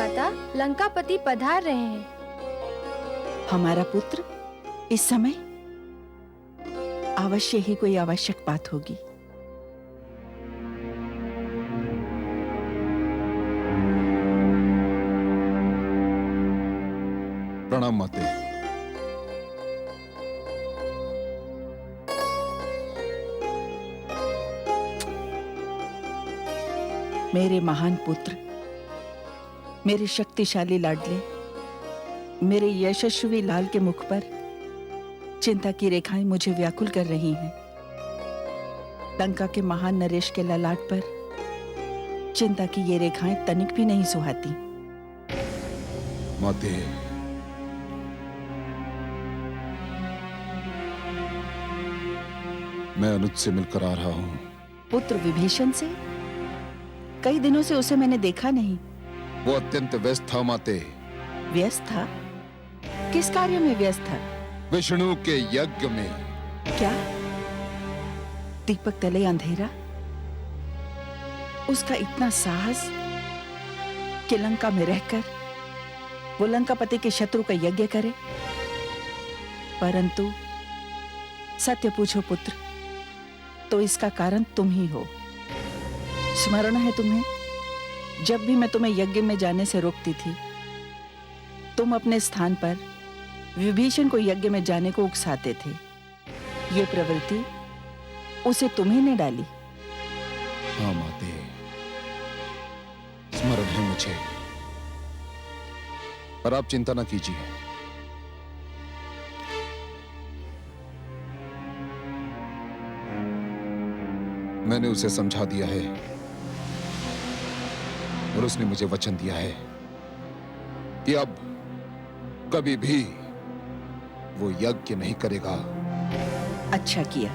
माता, लंकापति पधार रहे हैं। हमारा पुत्र इस समय अवश्य ही कोई आवश्यक बात होगी। प्रणाम माते। मेरे महान पुत्र, मेरे शक्तिशाली लाडले, मेरे यशस्वी लाल के मुख पर चिंता की रेखाएं मुझे व्याकुल कर रही हैं। लंका के महान नरेश के ललाट पर चिंता की ये रेखाएं तनिक भी नहीं सुहाती। माते, मैं अनुज से मिलकर आ रहा हूं। पुत्र विभीषण से? कई दिनों से उसे मैंने देखा नहीं। वो अत्यंत व्यस्त था माते। व्यस्त था? किस कार्य में व्यस्त था? विष्णु के यज्ञ में। क्या? दीपक तले अंधेरा? उसका इतना साहस कि लंका में रहकर वो लंकापति के शत्रु का यज्ञ करे। परंतु सत्य पूछो पुत्र, तो इसका कारण तुम ही हो। स्मरण है तुम्हें, जब भी मैं तुम्हें यज्ञ में जाने से रोकती थी, तुम अपने स्थान पर विभीषण को यज्ञ में जाने को उकसाते थे। ये प्रवृत्ति उसे तुम्ही ने डाली। हाँ माते, स्मरण है मुझे। पर आप चिंता न कीजिए। मैंने उसे समझा दिया है और उसने मुझे वचन दिया है कि अब कभी भी वो यज्ञ नहीं करेगा। अच्छा किया,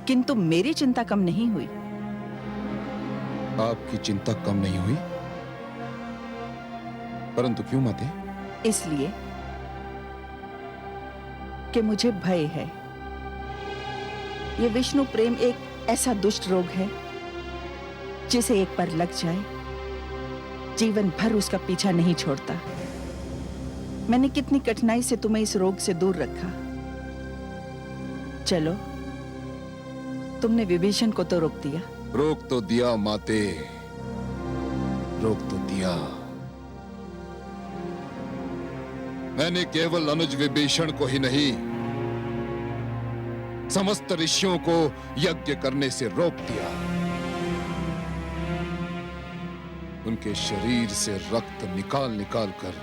किंतु मेरी चिंता कम नहीं हुई। आपकी चिंता कम नहीं हुई? परंतु क्यों माते? इसलिए कि मुझे भय है। ये विष्णु प्रेम एक ऐसा दुष्ट रोग है जिसे एक बार लग जाए जीवन भर उसका पीछा नहीं छोड़ता। मैंने कितनी कठिनाई से तुम्हें इस रोग से दूर रखा। चलो, तुमने विभीषण को तो रोक दिया। रोक तो दिया माते, रोक तो दिया। मैंने केवल अनुज विभीषण को ही नहीं, समस्त ऋषियों को यज्ञ करने से रोक दिया। उनके शरीर से रक्त निकाल निकाल कर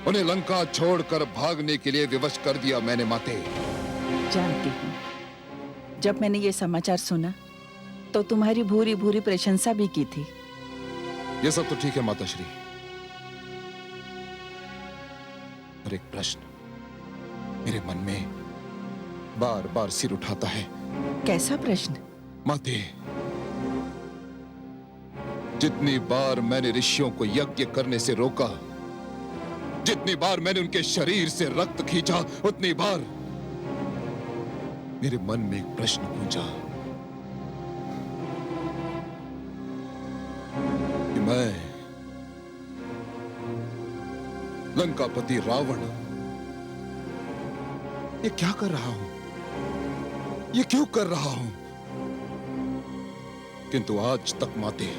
उन्हें लंका छोड़कर भागने के लिए विवश कर दिया मैंने माते। जानती हूं, जब मैंने ये समाचार सुना तो तुम्हारी भूरी भूरी प्रशंसा भी की थी। ये सब तो ठीक है माताश्री, पर एक प्रश्न मेरे मन में बार बार सिर उठाता है। कैसा प्रश्न? माते, जितनी बार मैंने ऋषियों को यज्ञ करने से रोका, जितनी बार मैंने उनके शरीर से रक्त खींचा, उतनी बार मेरे मन में एक प्रश्न गूंजा कि मैं लंकापति रावण ये क्या कर रहा हूं, ये क्यों कर रहा हूं? किंतु आज तक माते,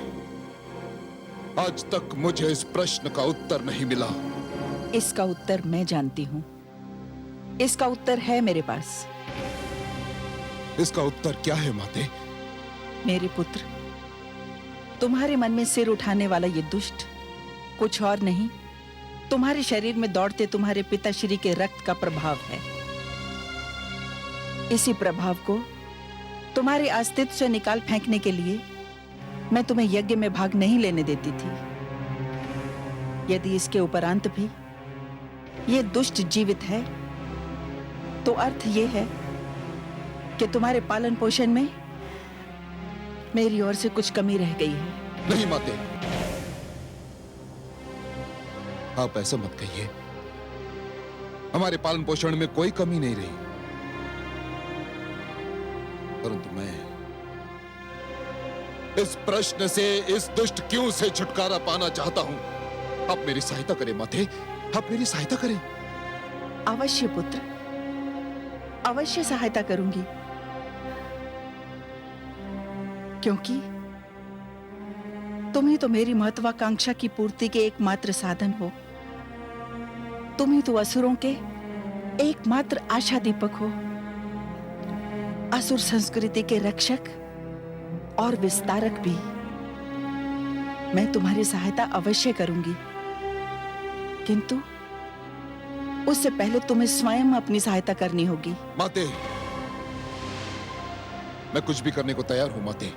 आज तक मुझे इस प्रश्न का उत्तर नहीं मिला। इसका उत्तर मैं जानती हूं। इसका उत्तर है मेरे पास। इसका उत्तर क्या है माते? मेरे पुत्र, तुम्हारे मन में सिर उठाने वाला ये दुष्ट कुछ और नहीं, तुम्हारे शरीर में दौड़ते तुम्हारे पिताश्री के रक्त का प्रभाव है। इसी प्रभाव को तुम्हारे अस्तित्व से निकाल फेंकने के लिए मैं तुम्हें यज्ञ में भाग नहीं लेने देती थी। यदि इसके उपरांत भी ये दुष्ट जीवित है, तो अर्थ ये है कि तुम्हारे पालन पोषण में मेरी ओर से कुछ कमी रह गई है। नहीं माते, आप ऐसा मत कहिए। हमारे पालन पोषण में कोई कमी नहीं रही, परंतु इस प्रश्न से, इस दुष्ट क्यों से छुटकारा पाना चाहता हूं। आप मेरी सहायता करें माते, आप मेरी सहायता करें। अवश्य पुत्र, अवश्य सहायता करूंगी, क्योंकि तुम ही तो मेरी महत्वाकांक्षा की पूर्ति के एकमात्र साधन हो। तुम ही तो असुरों के एकमात्र आशा दीपक हो, असुर संस्कृति के रक्षक और विस्तारक भी। मैं तुम्हारी सहायता अवश्य करूंगी, किंतु उससे पहले तुम्हें स्वयं अपनी सहायता करनी होगी। माते, मैं कुछ भी करने को तैयार हूं माते,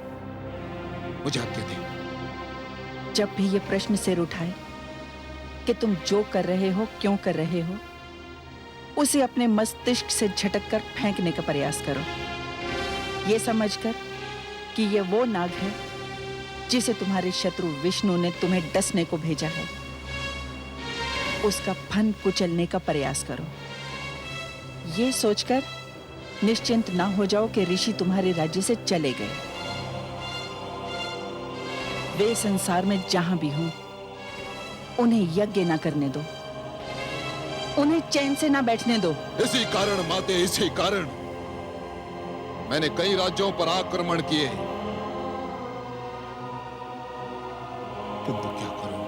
मुझे आज्ञा दें। जब भी ये प्रश्न सिर उठाए कि तुम जो कर रहे हो, क्यों कर रहे हो, उसे अपने मस्तिष्क से झटक कर फेंकने का प्रयास करो, ये समझकर कि ये वो नाग है जिसे तुम्हारे शत्रु विष्णु ने तुम्हें डसने को भेजा है। उसका फन कुचलने का प्रयास करो। ये सोचकर निश्चिंत ना हो जाओ कि ऋषि तुम्हारे राज्य से चले गए। वे संसार में जहां भी हों, उन्हें यज्ञ ना करने दो, उन्हें चैन से ना बैठने दो। इसी कारण माते, इसी कारण मैंने कई राज्यों पर आक्रमण किए, किंतु क्या करूं,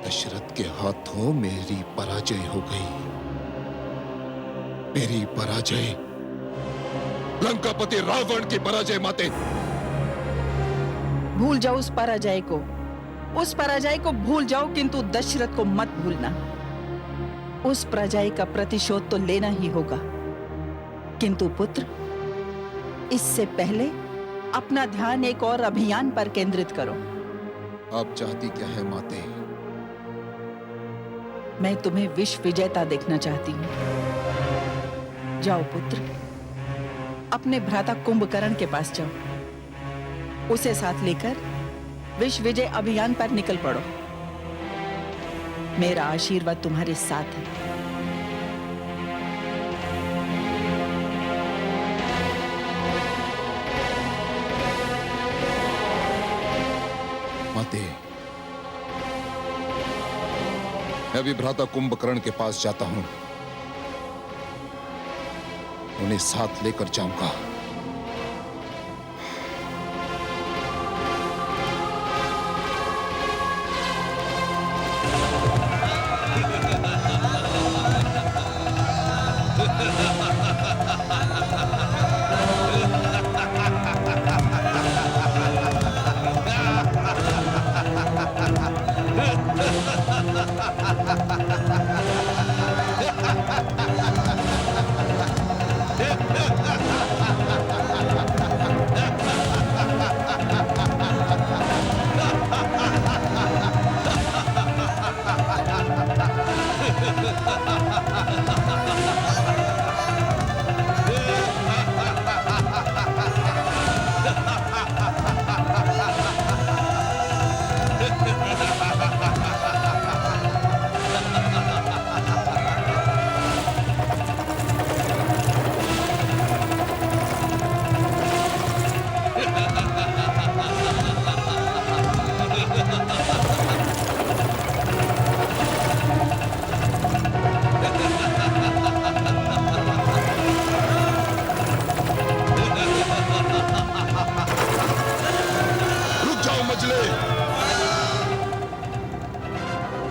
दशरथ के हाथों मेरी पराजय हो गई। मेरी पराजय, लंकापति रावण की पराजय माते। भूल जाओ उस पराजय को, उस पराजय को भूल जाओ, किंतु दशरथ को मत भूलना। उस पराजय का प्रतिशोध तो लेना ही होगा, किंतु पुत्र, इससे पहले अपना ध्यान एक और अभियान पर केंद्रित करो। आप चाहती क्या है माते? मैं तुम्हें विश्व विजेता देखना चाहती हूं। जाओ पुत्र, अपने भ्राता कुंभकर्ण के पास जाओ, उसे साथ लेकर विश्व विजय अभियान पर निकल पड़ो। मेरा आशीर्वाद तुम्हारे साथ है। माते, मैं भी भ्राता कुंभकर्ण के पास जाता हूं, उन्हें साथ लेकर जाऊंगा।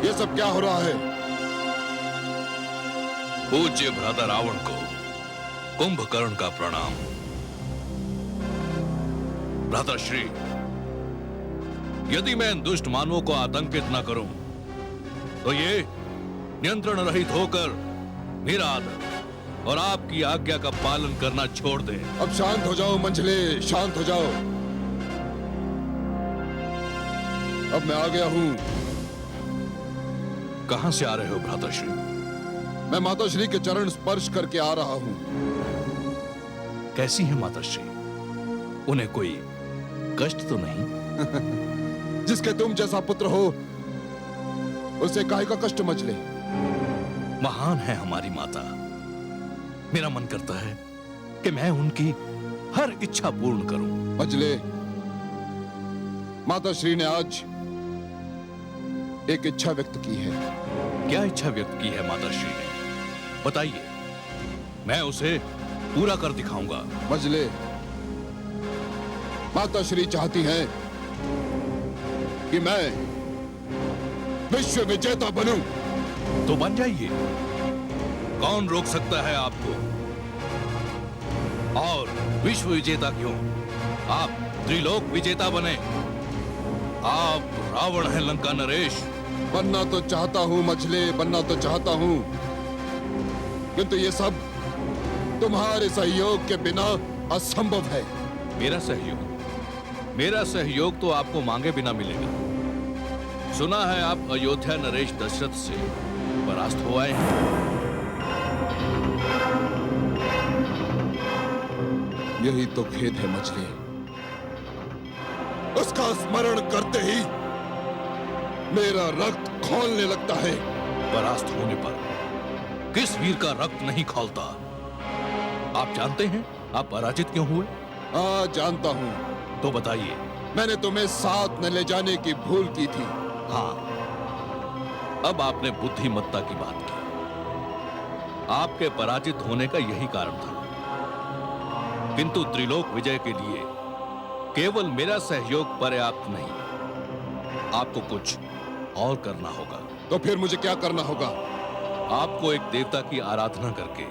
ये सब क्या हो रहा है? पूज्य भ्राता रावण को कुंभकर्ण का प्रणाम। भ्राताश्री, यदि मैं इन दुष्ट मानवों को आतंकित न करूं, तो ये नियंत्रण रहित होकर मेरा आदर और आपकी आज्ञा का पालन करना छोड़ दें। अब शांत हो जाओ मंझले, शांत हो जाओ। अब मैं आ गया हूं। कहां से आ रहे हो भ्राताश्री? मैं माताश्री के चरण स्पर्श करके आ रहा हूं। कैसी है माताश्री? उन्हें कोई कष्ट तो नहीं? जिसके तुम जैसा पुत्र हो, उसे काहे का कष्ट मचले? महान है हमारी माता। मेरा मन करता है कि मैं उनकी हर इच्छा पूर्ण करूं। मजले, माता श्री ने आज एक इच्छा व्यक्त की है। क्या इच्छा व्यक्त की है माता श्री ने? बताइए, मैं उसे पूरा कर दिखाऊंगा। मजले, माता श्री चाहती हैं कि मैं विश्व विजेता बनूं। तो बन जाइए, कौन रोक सकता है आपको? और विश्व विजेता क्यों, आप त्रिलोक विजेता बने। आप रावण हैं लंका नरेश। बनना तो चाहता हूं मजले, बनना तो चाहता हूं, किंतु ये सब तुम्हारे सहयोग के बिना असंभव है। मेरा सहयोग तो आपको मांगे बिना मिलेगा। सुना है आप अयोध्या नरेश दशरथ से परास्त हो आए हैं। यही तो खेद है मजले, उसका स्मरण करते ही मेरा रक्त खौलने लगता है। परास्त होने पर किस वीर का रक्त नहीं खौलता? आप जानते हैं आप पराजित क्यों हुए? हाँ, जानता हूं। तो बताइए। मैंने तुम्हें साथ न ले जाने की भूल की थी। हाँ, अब आपने बुद्धिमत्ता की बात की। आपके पराजित होने का यही कारण था, किंतु त्रिलोक विजय के लिए केवल मेरा सहयोग पर्याप्त नहीं, आपको कुछ और करना होगा। तो फिर मुझे क्या करना होगा? आपको एक देवता की आराधना करके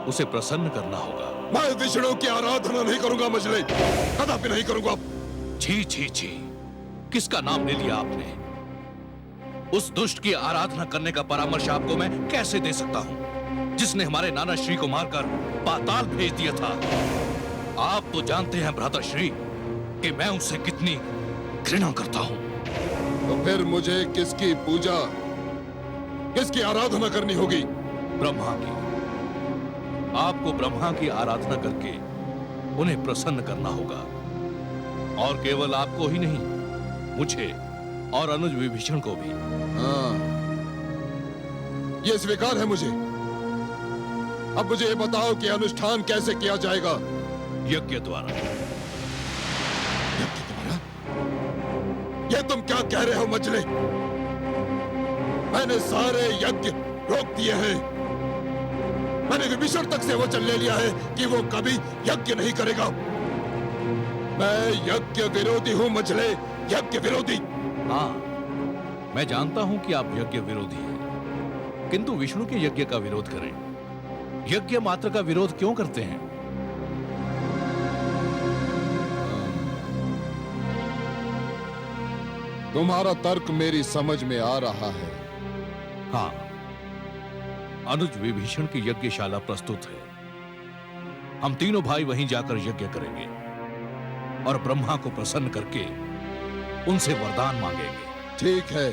उसे प्रसन्न करना होगा। मैं विष्णु की आराधना नहीं करूंगा मजले, कदापि नहीं करूंगा। छी छी छी, किसका नाम ले लिया आपने? उस दुष्ट की आराधना करने का परामर्श आपको मैं कैसे दे सकता हूं, जिसने हमारे नाना श्री को मारकर पाताल भेज दिया था। आप तो जानते हैं भ्राताश्री कि मैं उससे कितनी घृणा करता हूं। तो फिर मुझे किसकी पूजा, किसकी आराधना करनी होगी? ब्रह्मा की। आपको ब्रह्मा की आराधना करके उन्हें प्रसन्न करना होगा, और केवल आपको ही नहीं, मुझे और अनुज विभीषण को भी। हाँ, ये स्वीकार है मुझे। अब मुझे ये बताओ कि अनुष्ठान कैसे किया जाएगा? यज्ञ द्वारा। यज्ञ द्वारा? ये तुम क्या कह रहे हो मजले? मैंने सारे यज्ञ रोक दिए हैं। मैंने विभीषण तक से वचन ले लिया है कि वो कभी यज्ञ नहीं करेगा। मैं यज्ञ विरोधी हूं मजले, यज्ञ विरोधी। हाँ, मैं जानता हूं कि आप यज्ञ विरोधी हैं, किंतु विष्णु के यज्ञ का विरोध करें। यज्ञ मात्र का विरोध क्यों करते हैं? तुम्हारा तर्क मेरी समझ में आ रहा है। हाँ, अनुज विभीषण की यज्ञशाला प्रस्तुत है। हम तीनों भाई वहीं जाकर यज्ञ करेंगे और ब्रह्मा को प्रसन्न करके उनसे वरदान मांगेंगे। ठीक है,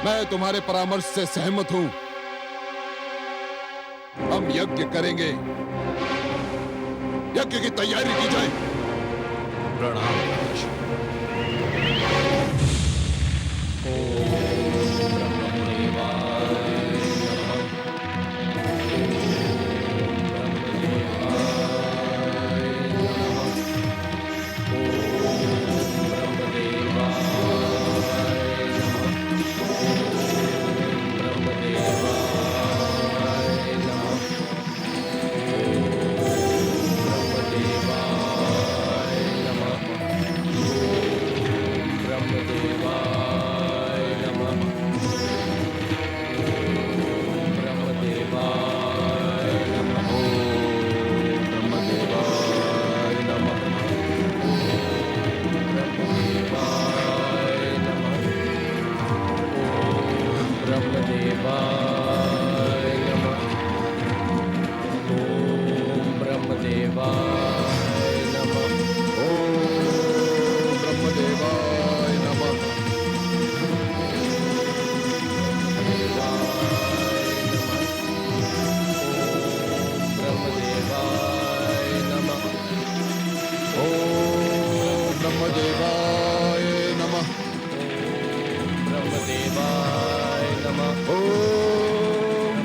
मैं तुम्हारे परामर्श से सहमत हूं। हम यज्ञ करेंगे, यज्ञ की तैयारी की जाए। प्रणाम।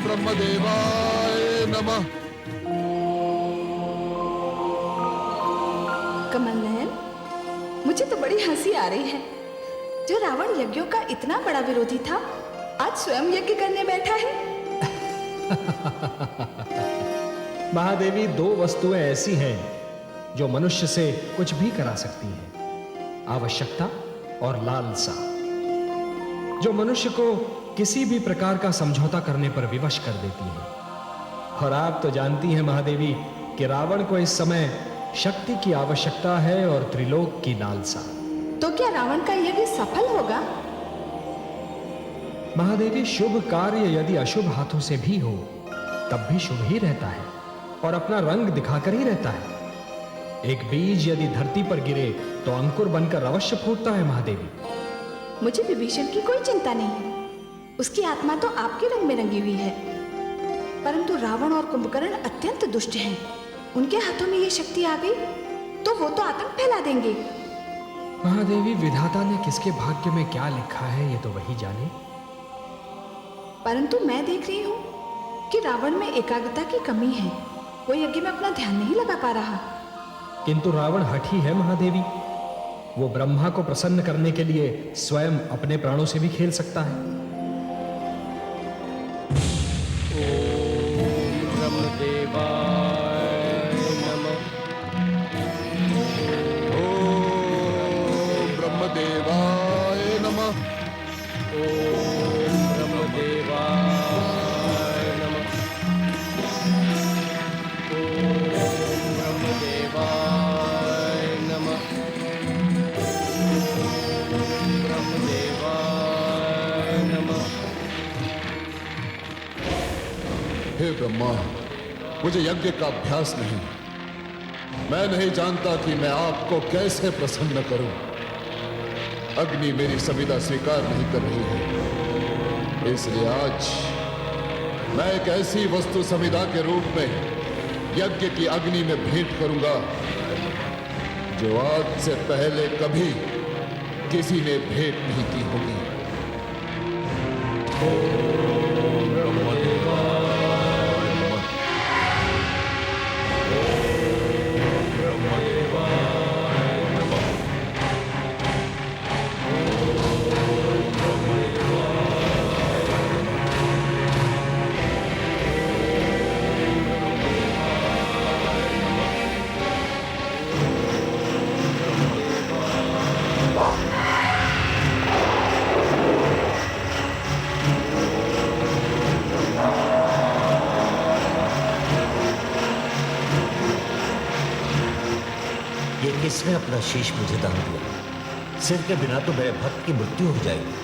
ब्रह्मदेवाय नमः। तो बड़ी हंसी आ रही है। जो रावण यज्ञों का इतना बड़ा विरोधी था, आज स्वयं यज्ञ करने बैठा है। महादेवी, दो वस्तुएं ऐसी हैं जो मनुष्य से कुछ भी करा सकती हैं, आवश्यकता और लालसा, जो मनुष्य को किसी भी प्रकार का समझौता करने पर विवश कर देती है। और आप तो जानती हैं महादेवी कि रावण को इस समय शक्ति की आवश्यकता है और त्रिलोक की लालसा। तो क्या रावण का यज्ञ सफल होगा? महादेवी, शुभ कार्य यदि अशुभ हाथों से भी हो तब भी शुभ ही रहता है और अपना रंग दिखाकर ही रहता है। एक बीज यदि धरती पर गिरे तो अंकुर बनकर अवश्य फूटता है महादेवी। मुझे विभीषण की कोई चिंता नहीं है, उसकी आत्मा तो आपके रंग में रंगी हुई है। परंतु रावण और कुंभकर्ण अत्यंत दुष्ट हैं। उनके हाथों में ये शक्ति आ गई तो वो तो आतंक फैला देंगे। महादेवी, विधाता ने किसके भाग्य में क्या लिखा है ये तो वही जाने। परंतु मैं देख रही हूँ कि रावण में एकाग्रता की कमी है। वो यज्ञ में अपना ध्यान नहीं लगा पा रहा। किंतु रावण हठी है महादेवी। वो ब्रह्मा को प्रसन्न करने के लिए स्वयं अपने प्राणों से भी खेल सकता है। ब्रह्मदेवाय नमः। हे ब्रह्मा, मुझे यज्ञ का अभ्यास नहीं। मैं नहीं जानता कि मैं आपको कैसे प्रसन्न करूं। अग्नि मेरी संविदा स्वीकार नहीं कर रही है, इसलिए आज मैं एक ऐसी वस्तु संविदा के रूप में यज्ञ की अग्नि में भेंट करूंगा जो आज से पहले कभी किसी ने भेंट नहीं की होगी। किसने अपना शीश मुझे दान दिया? सिर के बिना तो मेरे भक्त की मृत्यु हो जाएगी।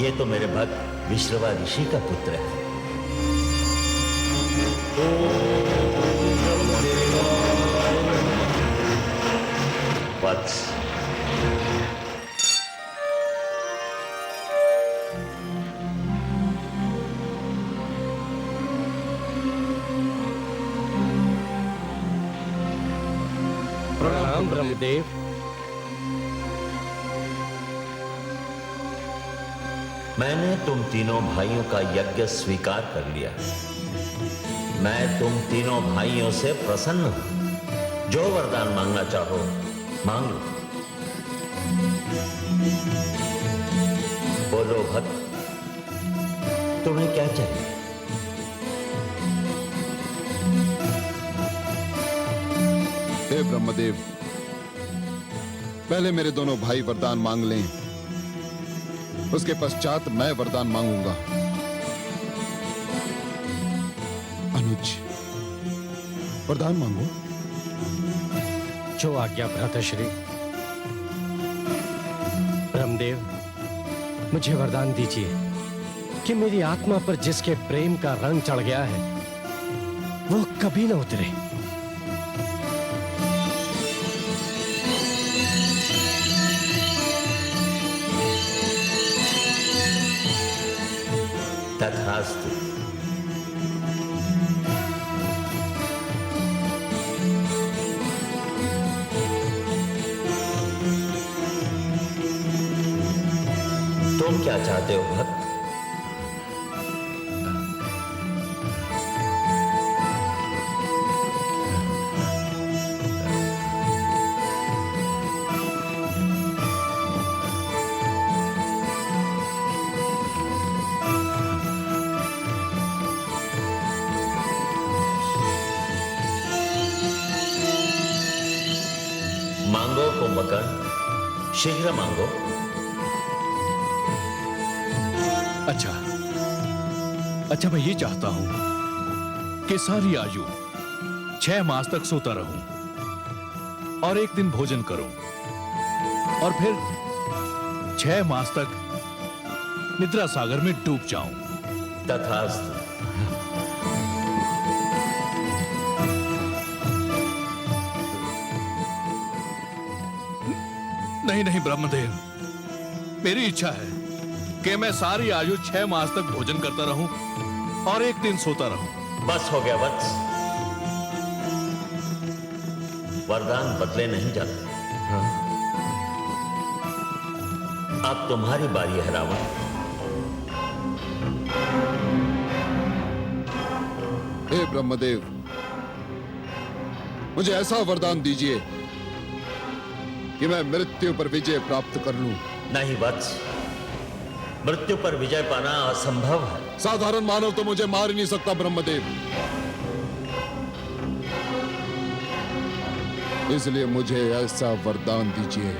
ये तो मेरे भक्त विश्रवा ऋषि का पुत्र है। वत्स, प्रणाम ब्रह्मदेव। मैंने तुम तीनों भाइयों का यज्ञ स्वीकार कर लिया। मैं तुम तीनों भाइयों से प्रसन्न हूं। जो वरदान मांगना चाहो मांग लो। बोलो भक्त, तुम्हें क्या चाहिए? हे ब्रह्मदेव, पहले मेरे दोनों भाई वरदान मांग लें, उसके पश्चात मैं वरदान मांगूंगा। अनुज, वरदान मांगो। जो आज्ञा भ्राताश्री। ब्रह्मदेव, मुझे वरदान दीजिए कि मेरी आत्मा पर जिसके प्रेम का रंग चढ़ गया है वो कभी न उतरे। तथास्तु। तुम क्या चाहते हो भक्त? मांगो कुंभकर्ण, शीघ्र मांगो। अच्छा, मैं ये चाहता हूं कि सारी आयु 6 मास तक सोता रहूं और एक दिन भोजन करूं और फिर 6 मास तक निद्रा सागर में डूब जाऊं। तथास्तु। नहीं ब्रह्मदेव, मेरी इच्छा है कि मैं सारी आयु 6 मास तक भोजन करता रहूं और एक दिन सोता रहूं। बस हो गया वत्स, वरदान बदले नहीं जाते। अब तुम्हारी बारी है रावण। हे ब्रह्मदेव, मुझे ऐसा वरदान दीजिए कि मैं मृत्यु पर विजय प्राप्त कर लूं। नहीं वत्स, मृत्यु पर विजय पाना असंभव है। साधारण मानव तो मुझे मार ही नहीं सकता ब्रह्मदेव, इसलिए मुझे ऐसा वरदान दीजिए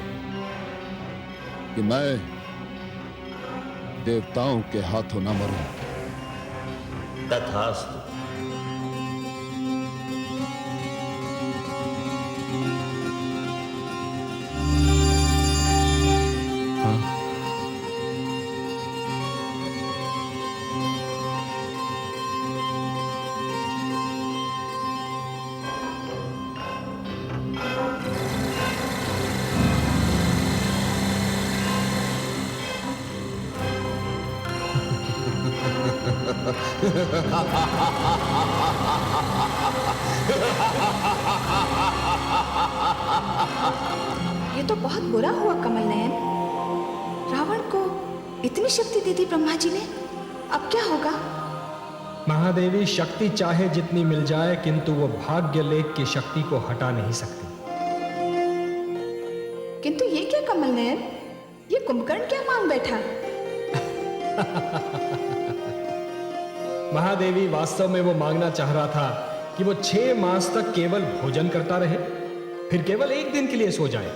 कि मैं देवताओं के हाथों न मरूं। तथास्तु। ये तो बहुत बुरा हुआ कमल नयन। रावण को इतनी शक्ति दी थी ब्रह्मा जी ने, अब क्या होगा? महादेवी, शक्ति चाहे जितनी मिल जाए किंतु वो भाग्य लेख की शक्ति को हटा नहीं सकती। किंतु ये क्या कमल नयन, ये कुंभकर्ण क्या मांग बैठा? महादेवी, वास्तव में वो मांगना चाह रहा था कि वो 6 मास तक केवल भोजन करता रहे, फिर केवल एक दिन के लिए सो जाए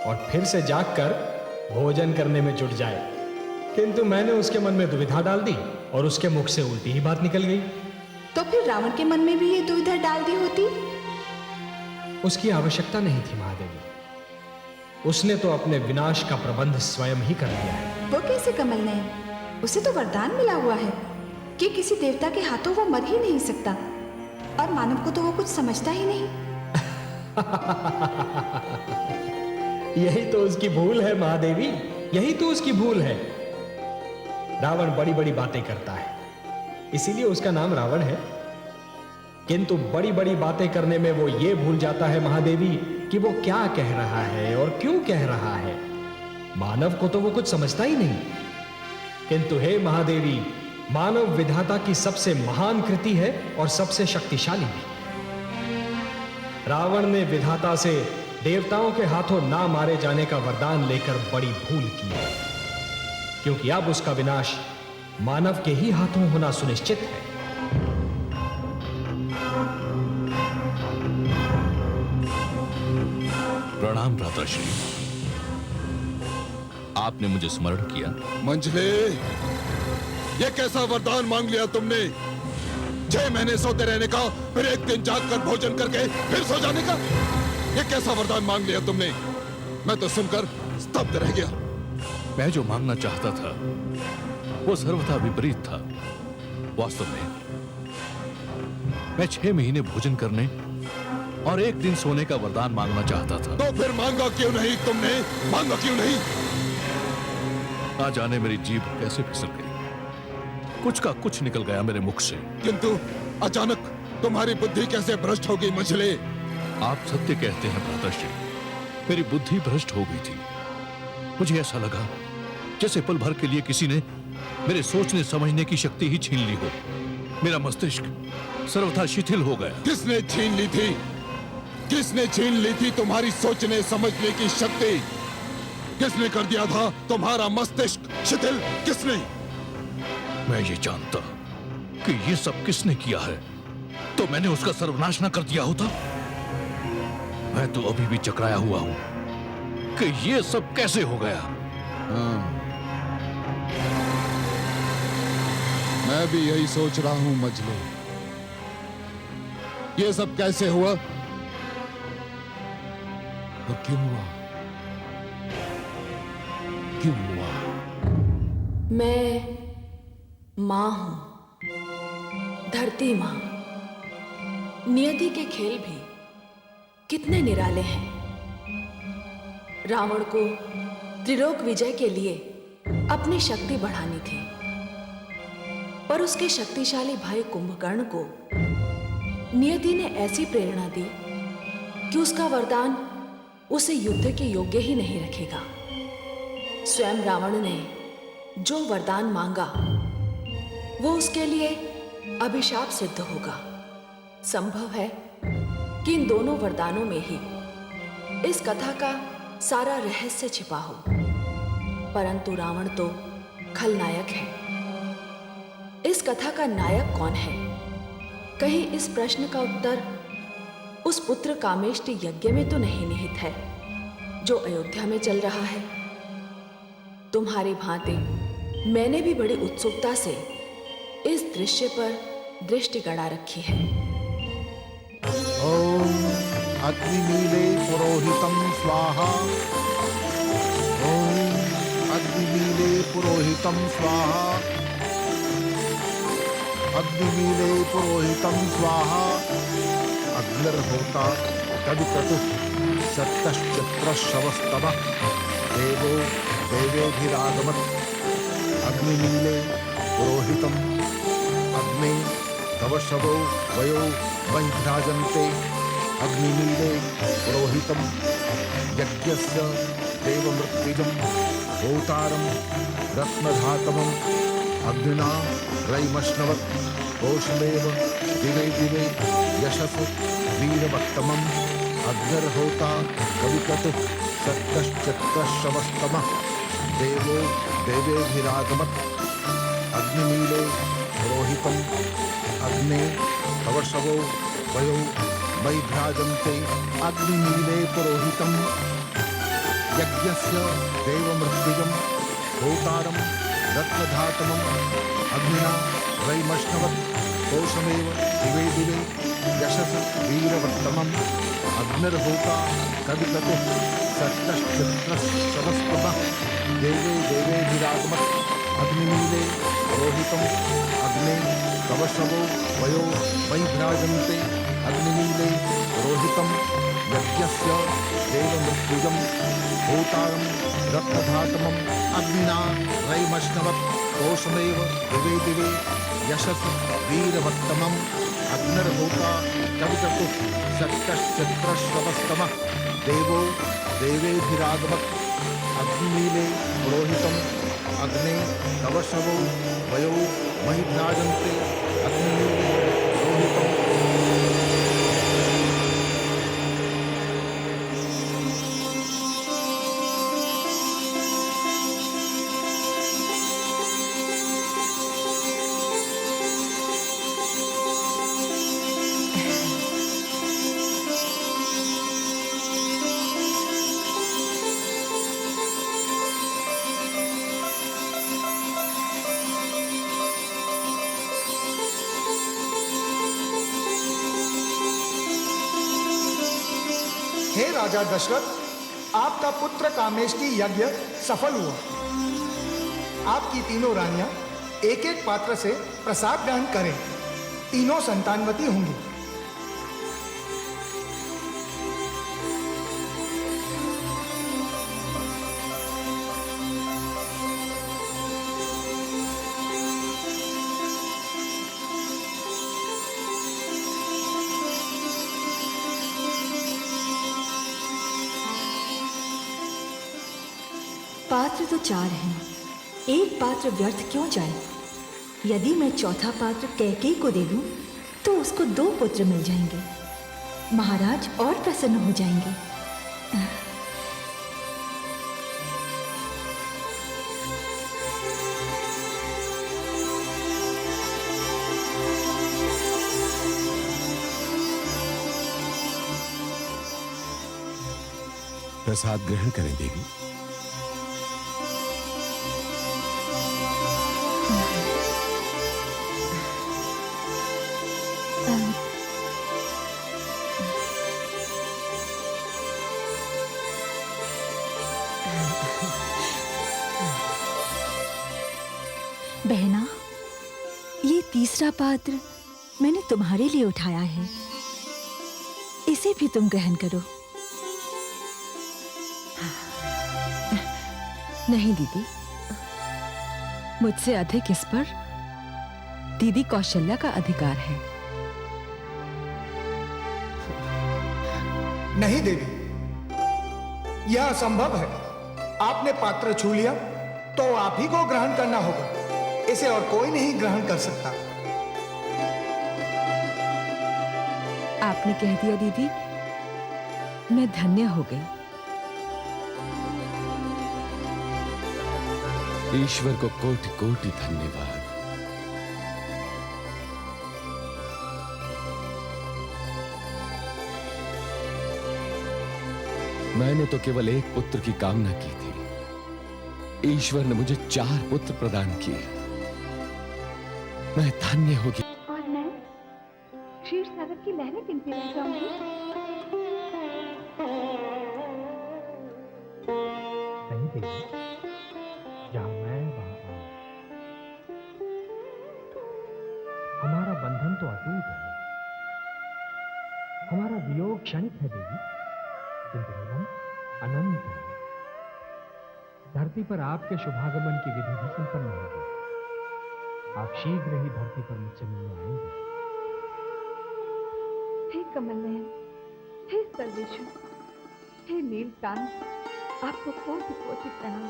और फिर से जागकर भोजन करने में जुट जाए। किंतु मैंने उसके मन में दुविधा डाल दी और उसके मुख से उल्टी ही बात निकल गई। तो फिर रावण के मन में भी ये दुविधा डाल दी होती? उसकी आवश्यकता नहीं थी महादेवी, उसने तो अपने विनाश का प्रबंध स्वयं ही कर लिया है। वो कैसे कमल नयन? उसे तो वरदान मिला हुआ है कि किसी देवता के हाथों वो मर ही नहीं सकता, और मानव को तो वो कुछ समझता ही नहीं। यही तो उसकी भूल है महादेवी, यही तो उसकी भूल है। रावण बड़ी बड़ी बातें करता है, इसीलिए उसका नाम रावण है। किंतु बड़ी बड़ी बातें करने में वो ये भूल जाता है महादेवी कि वो क्या कह रहा है और क्यों कह रहा है। मानव को तो वो कुछ समझता ही नहीं। किंतु हे महादेवी, मानव विधाता की सबसे महान कृति है और सबसे शक्तिशाली भी। रावण ने विधाता से देवताओं के हाथों ना मारे जाने का वरदान लेकर बड़ी भूल की है, क्योंकि अब उसका विनाश मानव के ही हाथों होना सुनिश्चित है। प्रणाम भ्राताश्री, आपने मुझे स्मरण किया। मंझले, ये कैसा वरदान मांग लिया तुमने? 6 महीने सोते रहने का, फिर एक दिन जागकर भोजन करके फिर सो जाने का? ये कैसा वरदान मांग लिया तुमने? मैं तो सुनकर स्तब्ध रह गया। मैं जो मांगना चाहता था वो सर्वथा विपरीत था। वास्तव में मैं 6 महीने भोजन करने और एक दिन सोने का वरदान मांगना चाहता था। तो फिर मांगा क्यों नहीं तुमने? मांगा क्यों नहीं? ना जाने मेरी जीभ कैसे फिसल गई, कुछ का कुछ निकल गया मेरे मुख से। किंतु अचानक तुम्हारी बुद्धि कैसे भ्रष्ट हो गई मंझले? आप सत्य कहते हैं भ्राताश्री, मेरी बुद्धि भ्रष्ट हो गई थी। मुझे ऐसा लगा जैसे पल भर के लिए किसी ने मेरे सोचने समझने की शक्ति ही छीन ली हो। मेरा मस्तिष्क सर्वथा शिथिल हो गया। किसने छीन ली थी? किसने छीन ली थी तुम्हारी सोचने समझने की शक्ति? किसने कर दिया था तुम्हारा मस्तिष्क शिथिल? किसने? मैं ये जानता कि ये सब किसने किया है तो मैंने उसका सर्वनाश न कर दिया होता। मैं तो अभी भी चकराया हुआ हूं कि ये सब कैसे हो गया। मैं भी यही सोच रहा हूं मजनू, ये सब कैसे हुआ और क्यों हुआ? क्यों हुआ? मैं मां हूं, धरती मां। नियति के खेल भी कितने निराले हैं। रावण को त्रिलोक विजय के लिए अपनी शक्ति बढ़ानी थी, पर उसके शक्तिशाली भाई कुंभकर्ण को नियति ने ऐसी प्रेरणा दी कि उसका वरदान उसे युद्ध के योग्य ही नहीं रखेगा। स्वयं रावण ने जो वरदान मांगा वो उसके लिए अभिशाप सिद्ध होगा। संभव है कि इन दोनों वरदानों में ही इस कथा का सारा रहस्य छिपा हो, परंतु रावण तो खलनायक है। इस कथा का नायक कौन है? कहीं इस प्रश्न का उत्तर उस पुत्र कामेष्टि यज्ञ में तो नहीं निहित है जो अयोध्या में चल रहा है। तुम्हारी भांति मैंने भी बड़ी उत्सुकता से इस दृश्य पर दृष्टि गड़ा रखी है। ओम अग्निमीले पुरोहितं स्वाहा। ओम अग्निमीले पुरोहितं स्वाहा। अग्निमीले पुरोहितं स्वाहा। अग्निर्होता तदुक्रतुः सत्तश्चत्रश्रवस्तमः देवो देवेभिरागमत्। अग्निमीले पुरोहितम् अग्ने तव शवो वयो वैभ्राजन्ते। अग्निमीले पुरोहितम् यज्ञस्य देवमृत्युजं होतारं रत्नधातमम् अग्निना रैमश्नवत्। कोशमेव दिवे दिवे यशस वीरवत्तमम्। अग्निर्होता कविकतुः सत्तश्चत्रश्रवस्तमः देवो देवेभिरागमत्। अग्निमीले पुरोहितम् अग्ने तव शवो वयो वैभ्राजन्ते। अग्निमीले पुरोहितम् यज्ञस्य देवमृत्युजं होतारं रत्नधातमम् अग्निना वैमश्नवत्। कोशमेव दिवे दिवे यशस वीरवत्तमम्। अग्निर्होता कविकतुः सत्तश्चत्रश्रवस्तमः देवे देवेभिरागमत्। अग्निमीले रोहितम अग्ने कवशवो वयो वै भ्राजन्ते अग्निमीले रोहितम यज्ञस्य देवमृत्युजं भूतारं रत्नधातमम् अग्निना रैमश्नवत् कोशमेव दिवे दिवे यशस वीरवत्तमम् अग्निर्भूता कविचतुः सत्यश्चत्रश्रवस्तमः देवो देवेभिरागमत् अग्निमीले पुरोहितम् अग्ने कवशवो वयो महि भ्राजन्ते अग्निमीले पुरोहितम्। हे राजा दशरथ, आपका पुत्र कामेष्टि यज्ञ सफल हुआ। आपकी तीनों रानियां एक एक पात्र से प्रसाद ग्रहण करें। तीनों संतानवती होंगी। पात्र तो 4 हैं, एक पात्र व्यर्थ क्यों जाए? यदि मैं चौथा पात्र कैकेयी को दे दूं, तो उसको 2 पुत्र मिल जाएंगे। महाराज और प्रसन्न हो जाएंगे। प्रसाद ग्रहण करें देवी। बहना, ये तीसरा पात्र मैंने तुम्हारे लिए उठाया है। इसे भी तुम ग्रहण करो। नहीं दीदी, मुझसे अधिक इस पर दीदी कौशल्या का अधिकार है। नहीं देवी, यह असंभव है। आपने पात्र छू लिया तो आप ही को ग्रहण करना होगा। इसे और कोई नहीं ग्रहण कर सकता। आपने कह दिया दीदी, मैं धन्य हो गई। ईश्वर को कोटि कोटि धन्यवाद। मैंने तो केवल एक पुत्र की कामना की थी। ईश्वर ने मुझे 4 पुत्र प्रदान किए। मैं धन्य हो गया। और मैं क्षीर सागर की लहरें गिनती रह जाऊंगी। नहीं देवी, जहां मैं वहां आप। हमारा बंधन तो अटूट है। हमारा वियोग क्षणिक है देवी, किंतु मिलन अनंत है। धरती पर आपके शुभागमन की विधि भी संपन्न होगी। आप शीघ्र ही धरती पर मुझसे मिलने आएंगे। हे कमल नयन, हे सर्वेश्वर, हे नीलकांत, आपको कोटि कोटि प्रणाम।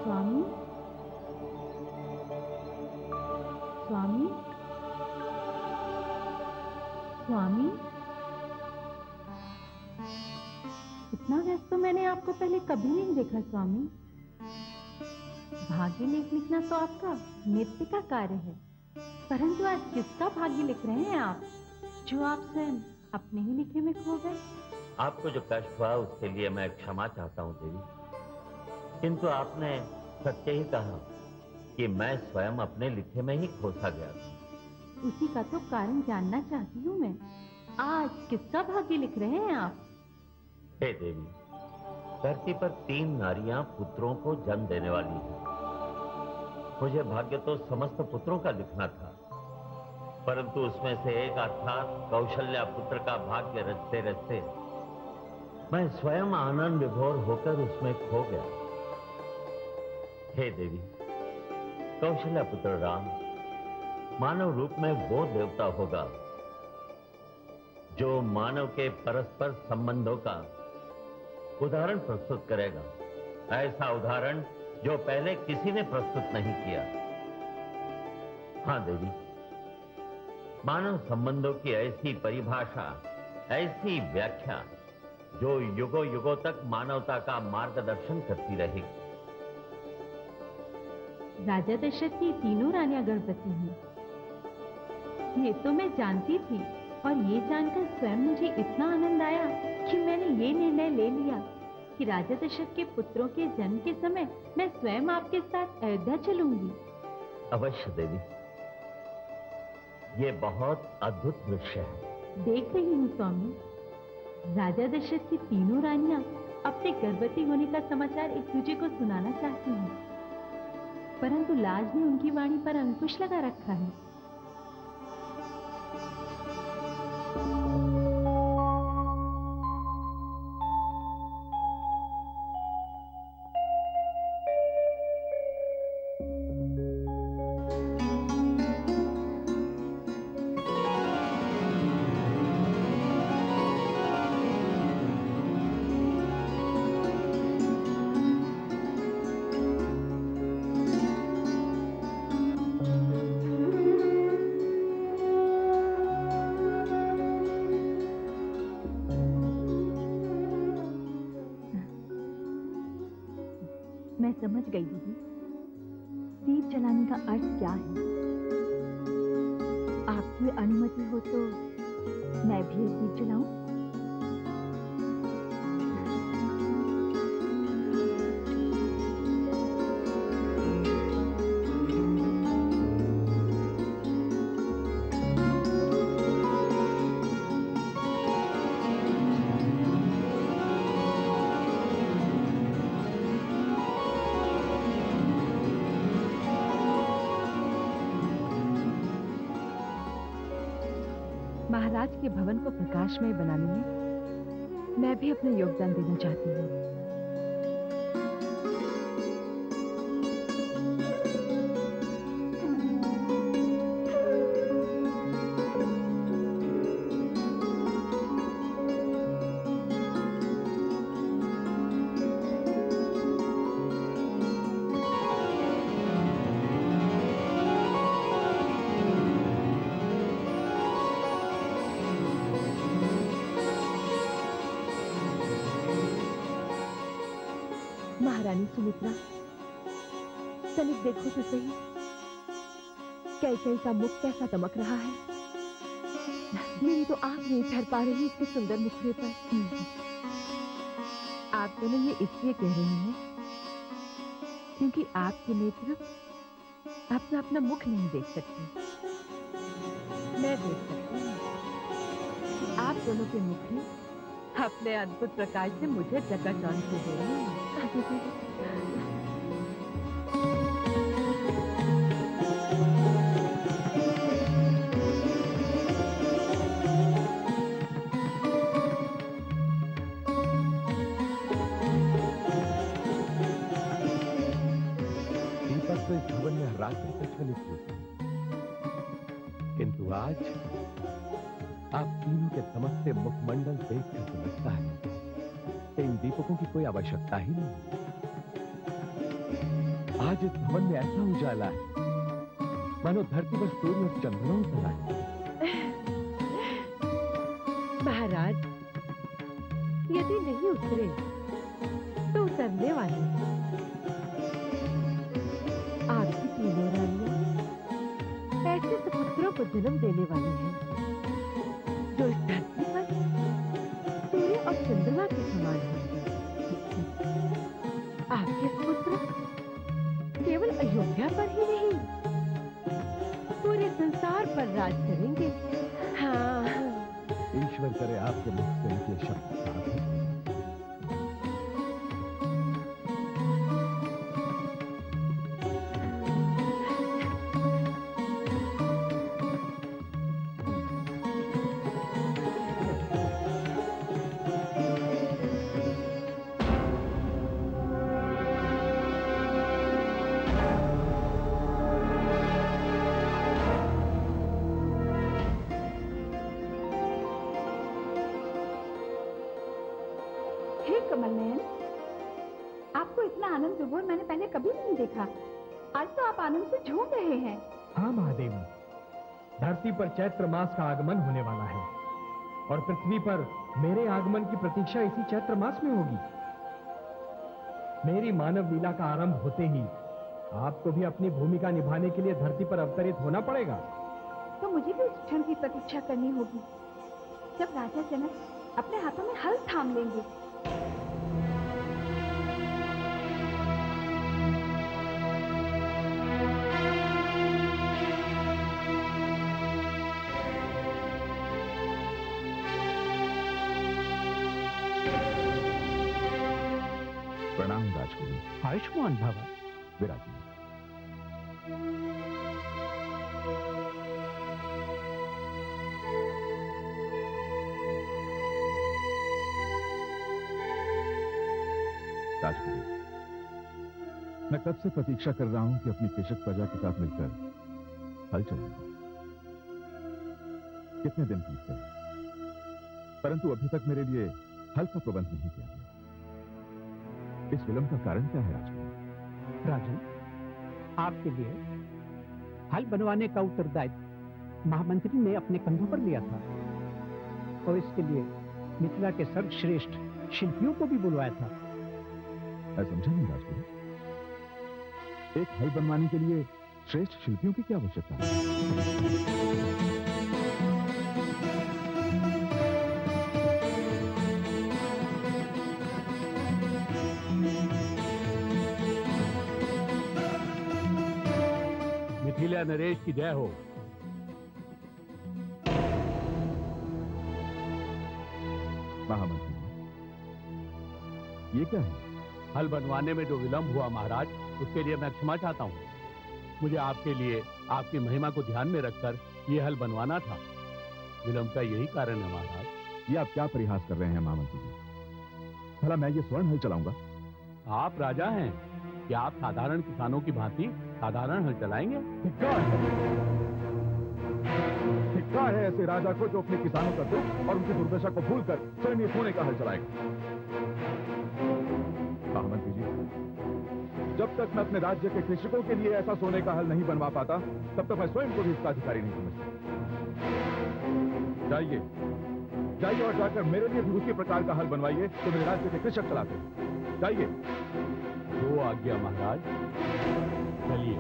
स्वामी, स्वामी, स्वामी, इतना व्यस्त तो मैंने आपको पहले कभी नहीं देखा स्वामी। भाग्य लेख लिखना तो आपका नित्य का कार्य है, परंतु आज किसका भाग्य लिख रहे हैं आप, जो आप स्वयं अपने ही लिखे में खो गए? आपको जो कष्ट हुआ उसके लिए मैं क्षमा चाहता हूँ देवी, किंतु आपने सत्य ही कहा। कि मैं स्वयं अपने लिखे में ही खोसा गया था। उसी का तो कारण जानना चाहती हूँ मैं। आज किसका भाग्य लिख रहे हैं आप? हे देवी, धरती पर 3 नारियां पुत्रों को जन्म देने वाली हैं। मुझे भाग्य तो समस्त पुत्रों का लिखना था, परंतु उसमें से एक अर्थात कौशल्या पुत्र का भाग्य रचते रचते मैं स्वयं आनंद विभोर होकर उसमें खो गया। हे देवी, कौशल्या पुत्र राम मानव रूप में वो देवता होगा जो मानव के परस्पर संबंधों का उदाहरण प्रस्तुत करेगा, ऐसा उदाहरण जो पहले किसी ने प्रस्तुत नहीं किया। हां देवी, मानव संबंधों की ऐसी परिभाषा, ऐसी व्याख्या जो युगों युगों तक मानवता का मार्गदर्शन करती रहेगी। राजा दशरथ की 3 रानियां गर्भवती हैं। ये तो मैं जानती थी, और ये जानकर स्वयं मुझे इतना आनंद आया कि मैंने ये निर्णय ले लिया कि राजा दशरथ के पुत्रों के जन्म के समय मैं स्वयं आपके साथ अयोध्या चलूंगी। अवश्य देवी, ये बहुत अद्भुत दृश्य है। देख रही हूँ स्वामी, राजा दशरथ की 3 रानियां अपने गर्भवती होने का समाचार एक दूसरे को सुनाना चाहती हैं, परंतु लाज ने उनकी वाणी पर अंकुश लगा रखा है। मैं समझ गई दीदी, दीप जलाने का अर्थ क्या है। आपकी अनुमति हो तो मैं भी एक दीप जलाऊं? महाराज के भवन को प्रकाशमय बनाने में मैं भी अपना योगदान देना चाहती हूँ। महारानी सुमित्रा, तनिक देखो तो सही, कैकई का मुख कैसा चमक रहा है। मेरी तो आंख नहीं ठहर पा रही इसके सुंदर मुखड़े पर। आप दोनों ये इसलिए कह रही हैं क्योंकि आपके नेत्र अपना अपना मुख नहीं देख सकते। मैं देख सकती हूँ। आप दोनों के मुखड़े अपने अद्भुत प्रकाश से मुझे चकाचौंध से दे रहे हैं। दीपक तो इस भवन में हर रात्रि प्रज्वलित होते हैं, किंतु आज आप तीनों के चमकते मुखमंडल देखकर तो लगता है कि इन दीपकों की कोई आवश्यकता ही नहीं। आज इस भवन में ऐसा उजाला है मानो धरती पर सूर्य और चंद्रमा उतर आए। महाराज, यदि नहीं उतरे तो उतरने वाले हैं। आपकी 3 रानियां ऐसे पुत्रों को जन्म देने वाली हैं जो इस धरती पर सूर्य और चंद्रमा के समान होंगे। आपके पुत्र केवल अयोध्या पर ही करे आपके मुख से निकले शब्द साफ हैं। हे कमल नयन, आपको इतना आनंद विभोर मैंने पहले कभी नहीं देखा। आज तो आप आनंद से झूम रहे हैं। हाँ महादेवी, धरती पर चैत्र मास का आगमन होने वाला है और पृथ्वी पर मेरे आगमन की प्रतीक्षा इसी चैत्र मास में होगी। मेरी मानव लीला का आरंभ होते ही आपको भी अपनी भूमिका निभाने के लिए धरती पर अवतरित होना पड़ेगा। तो मुझे भी उस क्षण की प्रतीक्षा करनी होगी जब राजा जनक अपने हाथों में हल थाम लेंगे। प्रणाम राजगुरु। आयुष्मान भव। विराजिए। राजगुरु, मैं कब से प्रतीक्षा कर रहा हूं कि अपनी कृषक प्रजा के साथ मिलकर हल चलाऊंगा। कितने दिन बीत गए, परंतु अभी तक मेरे लिए हल का प्रबंध नहीं किया गया। इस विलंब का कारण क्या है राजगुरु? राजन, आपके लिए हल बनवाने का उत्तरदायित्व महामंत्री ने अपने कंधों पर लिया था और इसके लिए मिथिला के सर्वश्रेष्ठ शिल्पियों को भी बुलवाया था। मैं समझा नहीं राजगुरु, एक हल बनवाने के लिए श्रेष्ठ शिल्पियों की क्या आवश्यकता है? मिथिला नरेश की जय हो। महामंत्री, ये क्या है? हल बनवाने में जो विलंब हुआ महाराज, उसके लिए मैं क्षमा चाहता हूँ। मुझे आपके लिए आपकी महिमा को ध्यान में रखकर ये हल बनवाना था। विलंब का यही कारण है महाराज। ये आप क्या परिहास कर रहे हैं महामंत्री जी? भला मैं ये स्वर्ण हल चलाऊंगा? आप राजा हैं, क्या आप साधारण किसानों की भांति साधारण हल चलाएंगे? धिक्कार है ऐसे राजा को जो अपने किसानों का दुख और उनकी दुर्दशा को भूलकर स्वयं ये सोने का हल चलाएगा। महामंत्री जी, जब तक मैं अपने राज्य के कृषकों के लिए ऐसा सोने का हल नहीं बनवा पाता, तब तक मैं स्वयं को भी इसका अधिकारी नहीं समझता। जाइए जाइए और जाकर मेरे लिए भी उसी प्रकार का हल बनवाइए जो मेरे राज्य के कृषक चलाते हैं। जाइए। जो आज्ञा महाराज। चलिए।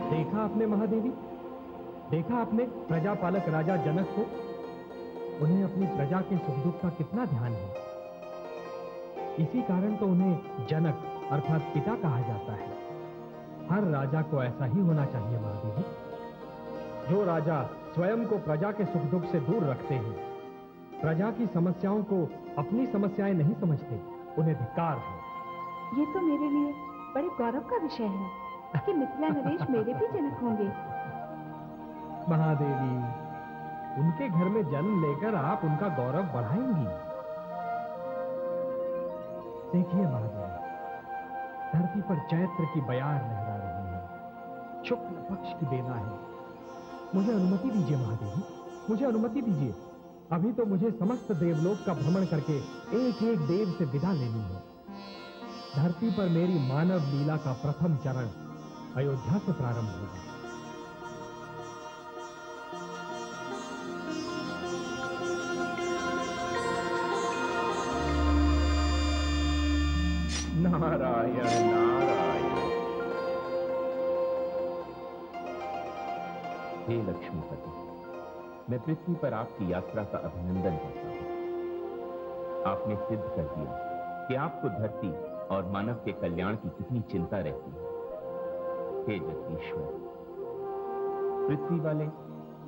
देखा आपने महादेवी, देखा आपने प्रजापालक राजा जनक को? उन्हें अपनी प्रजा के सुख दुख का कितना ध्यान है। इसी कारण तो उन्हें जनक अर्थात पिता कहा जाता है। हर राजा को ऐसा ही होना चाहिए महादेवी। जो राजा स्वयं को प्रजा के सुख दुख से दूर रखते हैं, प्रजा की समस्याओं को अपनी समस्याएं नहीं समझते, उन्हें धिक्कार है। ये तो मेरे लिए बड़े गौरव का विषय है कि मिथिला नरेश मेरे भी जनक होंगे। महादेवी, उनके घर में जन्म लेकर आप उनका गौरव बढ़ाएंगी। देखिए महादेवी, धरती पर चैत्र की बयार लहरा रही है। शुक्ल पक्ष की बेला है। मुझे अनुमति दीजिए महादेवी, मुझे अनुमति दीजिए। अभी तो मुझे समस्त देवलोक का भ्रमण करके एक एक देव से विदा लेनी है। धरती पर मेरी मानव लीला का प्रथम चरण अयोध्या से प्रारंभ होगा। नारायण नारायण। हे लक्ष्मीपति, मैं पृथ्वी पर आपकी यात्रा का अभिनंदन करता हूं। आपने सिद्ध कर दिया कि आपको धरती और मानव के कल्याण की कितनी चिंता रहती है। हे जगदीश्वर, पृथ्वी वाले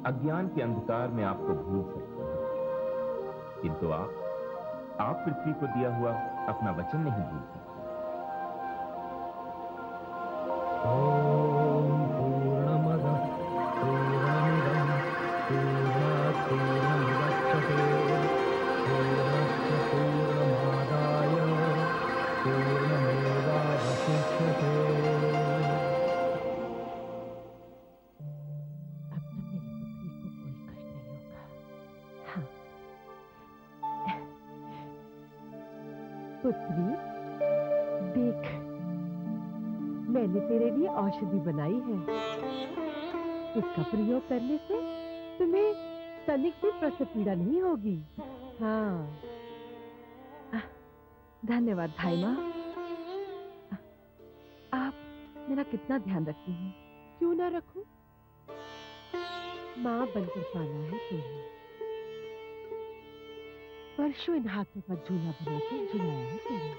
अज्ञान के अंधकार में आपको भूल सकते हैं, किंतु आप पृथ्वी को दिया हुआ अपना वचन नहीं भूल सकते। ओम पूर्णमदः पूर्णमिदं पूर्णात् पूर्णमुदच्यते पूर्णस्य पूर्णमादाय पूर्णमेवावशिष्यते। पुत्री, देख, मैंने तेरे लिए औषधि बनाई है। इसका प्रयोग करने से तुम्हें तनिक भी प्रसव पीड़ा नहीं होगी। हाँ, धन्यवाद भाई माँ। आप मेरा कितना ध्यान रखती हैं। क्यों ना रखूं? माँ बनकर पाला है तुम्हें। वर्षों इन हाथों का झूला बनाकर झुलाया है तुम्हें।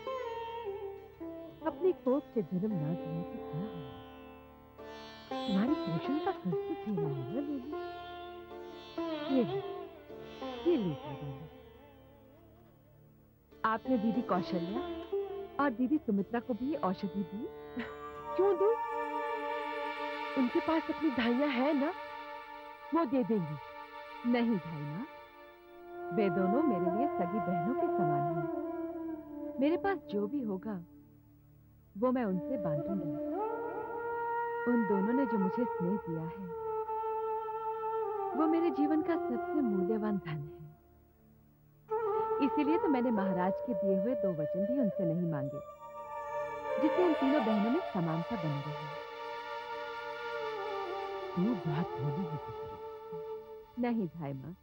अपने कोख से जन्म ना दिया तो क्या हुआ? तुम्हारे पोषण का खर्च तो झेला है ना मैंने। ये ले आपने दीदी कौशल्या और दीदी सुमित्रा को भी औषधि दी। क्यों दूं? उनके पास अपनी धाइयां है ना, वो दे देंगी। नहीं भाई माँ, वे दोनों मेरे लिए सगी बहनों के समान हैं। मेरे पास जो भी होगा वो मैं उनसे बांटूंगी। उन दोनों ने जो मुझे स्नेह दिया है वो मेरे जीवन का सबसे मूल्यवान धन है। इसीलिए तो मैंने महाराज के दिए हुए 2 वचन भी उनसे नहीं मांगे, जिससे इन तीनों बहनों में समानता बनी रही। तू बहुत भोली है पुत्री। नहीं भाई माँ,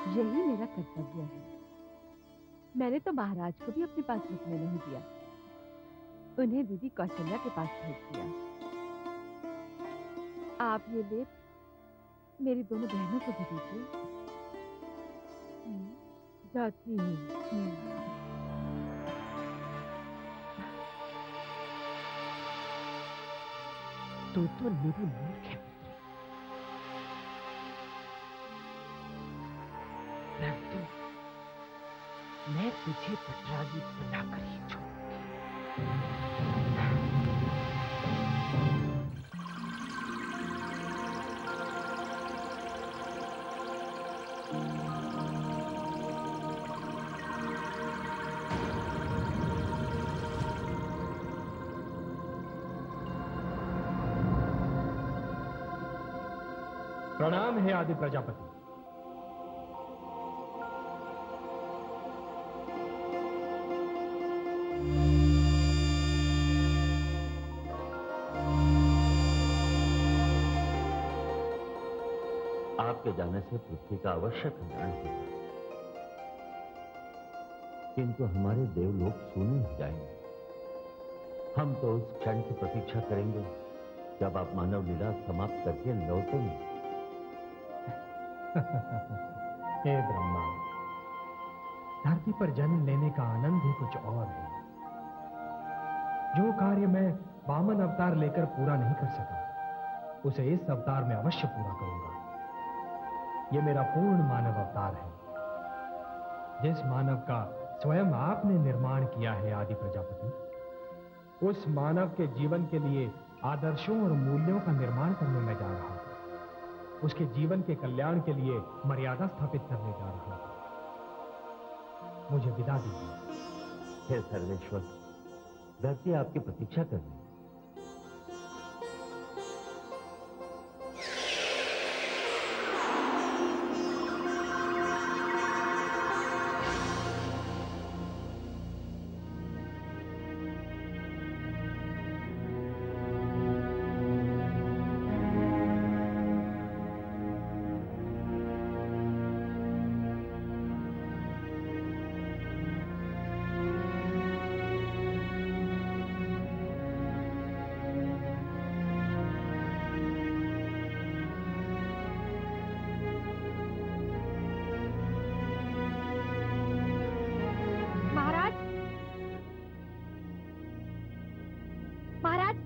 यही मेरा कर्तव्य है। मैंने तो महाराज को भी अपने पास रुकने नहीं दिया, उन्हें दीदी कौशल्या के पास भेज दिया। आप ये लेप मेरी दोनों बहनों को भी दीजिए। जाती हूँ। तू तो मेरी मूर्ख है पुत्री, परंतु मैं तुझे पटरानी बनाकर ही छोड़ूंगी। प्रणाम है आदि प्रजापति। आपके जाने से पृथ्वी का अवश्य कल्याण होगा, किंतु हमारे देवलोक सूने हो जाएंगे। हम तो उस क्षण की प्रतीक्षा करेंगे जब आप मानव लीला समाप्त करके लौटेंगे। हे ब्रह्मा, धरती पर जन्म लेने का आनंद ही कुछ और है। जो कार्य मैं वामन अवतार लेकर पूरा नहीं कर सका, उसे इस अवतार में अवश्य पूरा करूंगा। यह मेरा पूर्ण मानव अवतार है, जिस मानव का स्वयं आपने निर्माण किया है आदि प्रजापति। उस मानव के जीवन के लिए आदर्शों और मूल्यों का निर्माण करने में जा रहा हूं। उसके जीवन के कल्याण के लिए मर्यादा स्थापित करने जा रहा हूं। मुझे विदा दीजिए। हे सर्वेश्वर, धरती आपकी प्रतीक्षा कर रही है।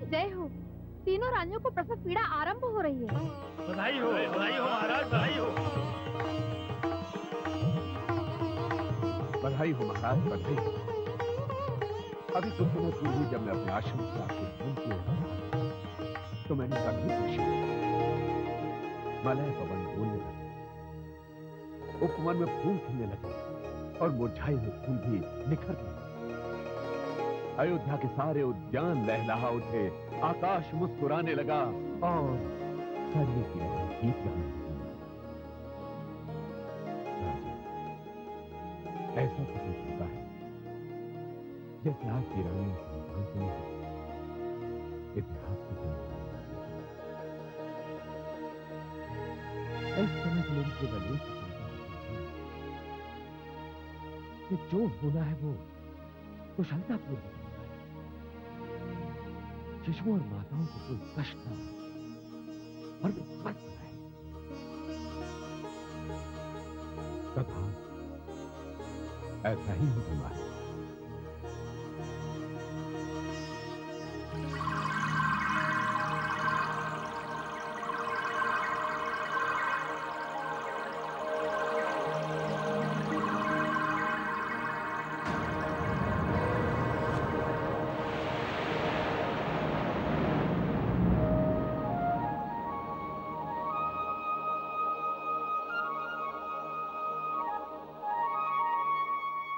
जय हो। तीनों रानियों को प्रसव पीड़ा आरंभ हो रही है। बधाई हो महाराज, बधाई हो। बधाई हो महाराज, बधाई हो। अभी कुछ दिनों पूर्व ही जब मैं अपने आश्रम से आपके भवन की ओर आया तो मैंने कभी खुशी मलय पवन बोलने लगा, उपवन में फूल खिलने लगे और मुरझाए हुए फूल भी निखर गए। अयोध्या के सारे उद्यान लहलहा उठे, आकाश मुस्कुराने लगा और सर्वे की गीत गाने लगी। ऐसा प्रतीत होता है जैसे आज की रानियों की इतिहास की जंग। इस समय मेरी केवल एक चिंता होती है कि जो होना है वो कुशलतापूर्वक होना है, शिशुओं और माताओं को कोई कष्ट न हो और वे स्वस्थ रहे। तथा ऐसा ही हो हमारे।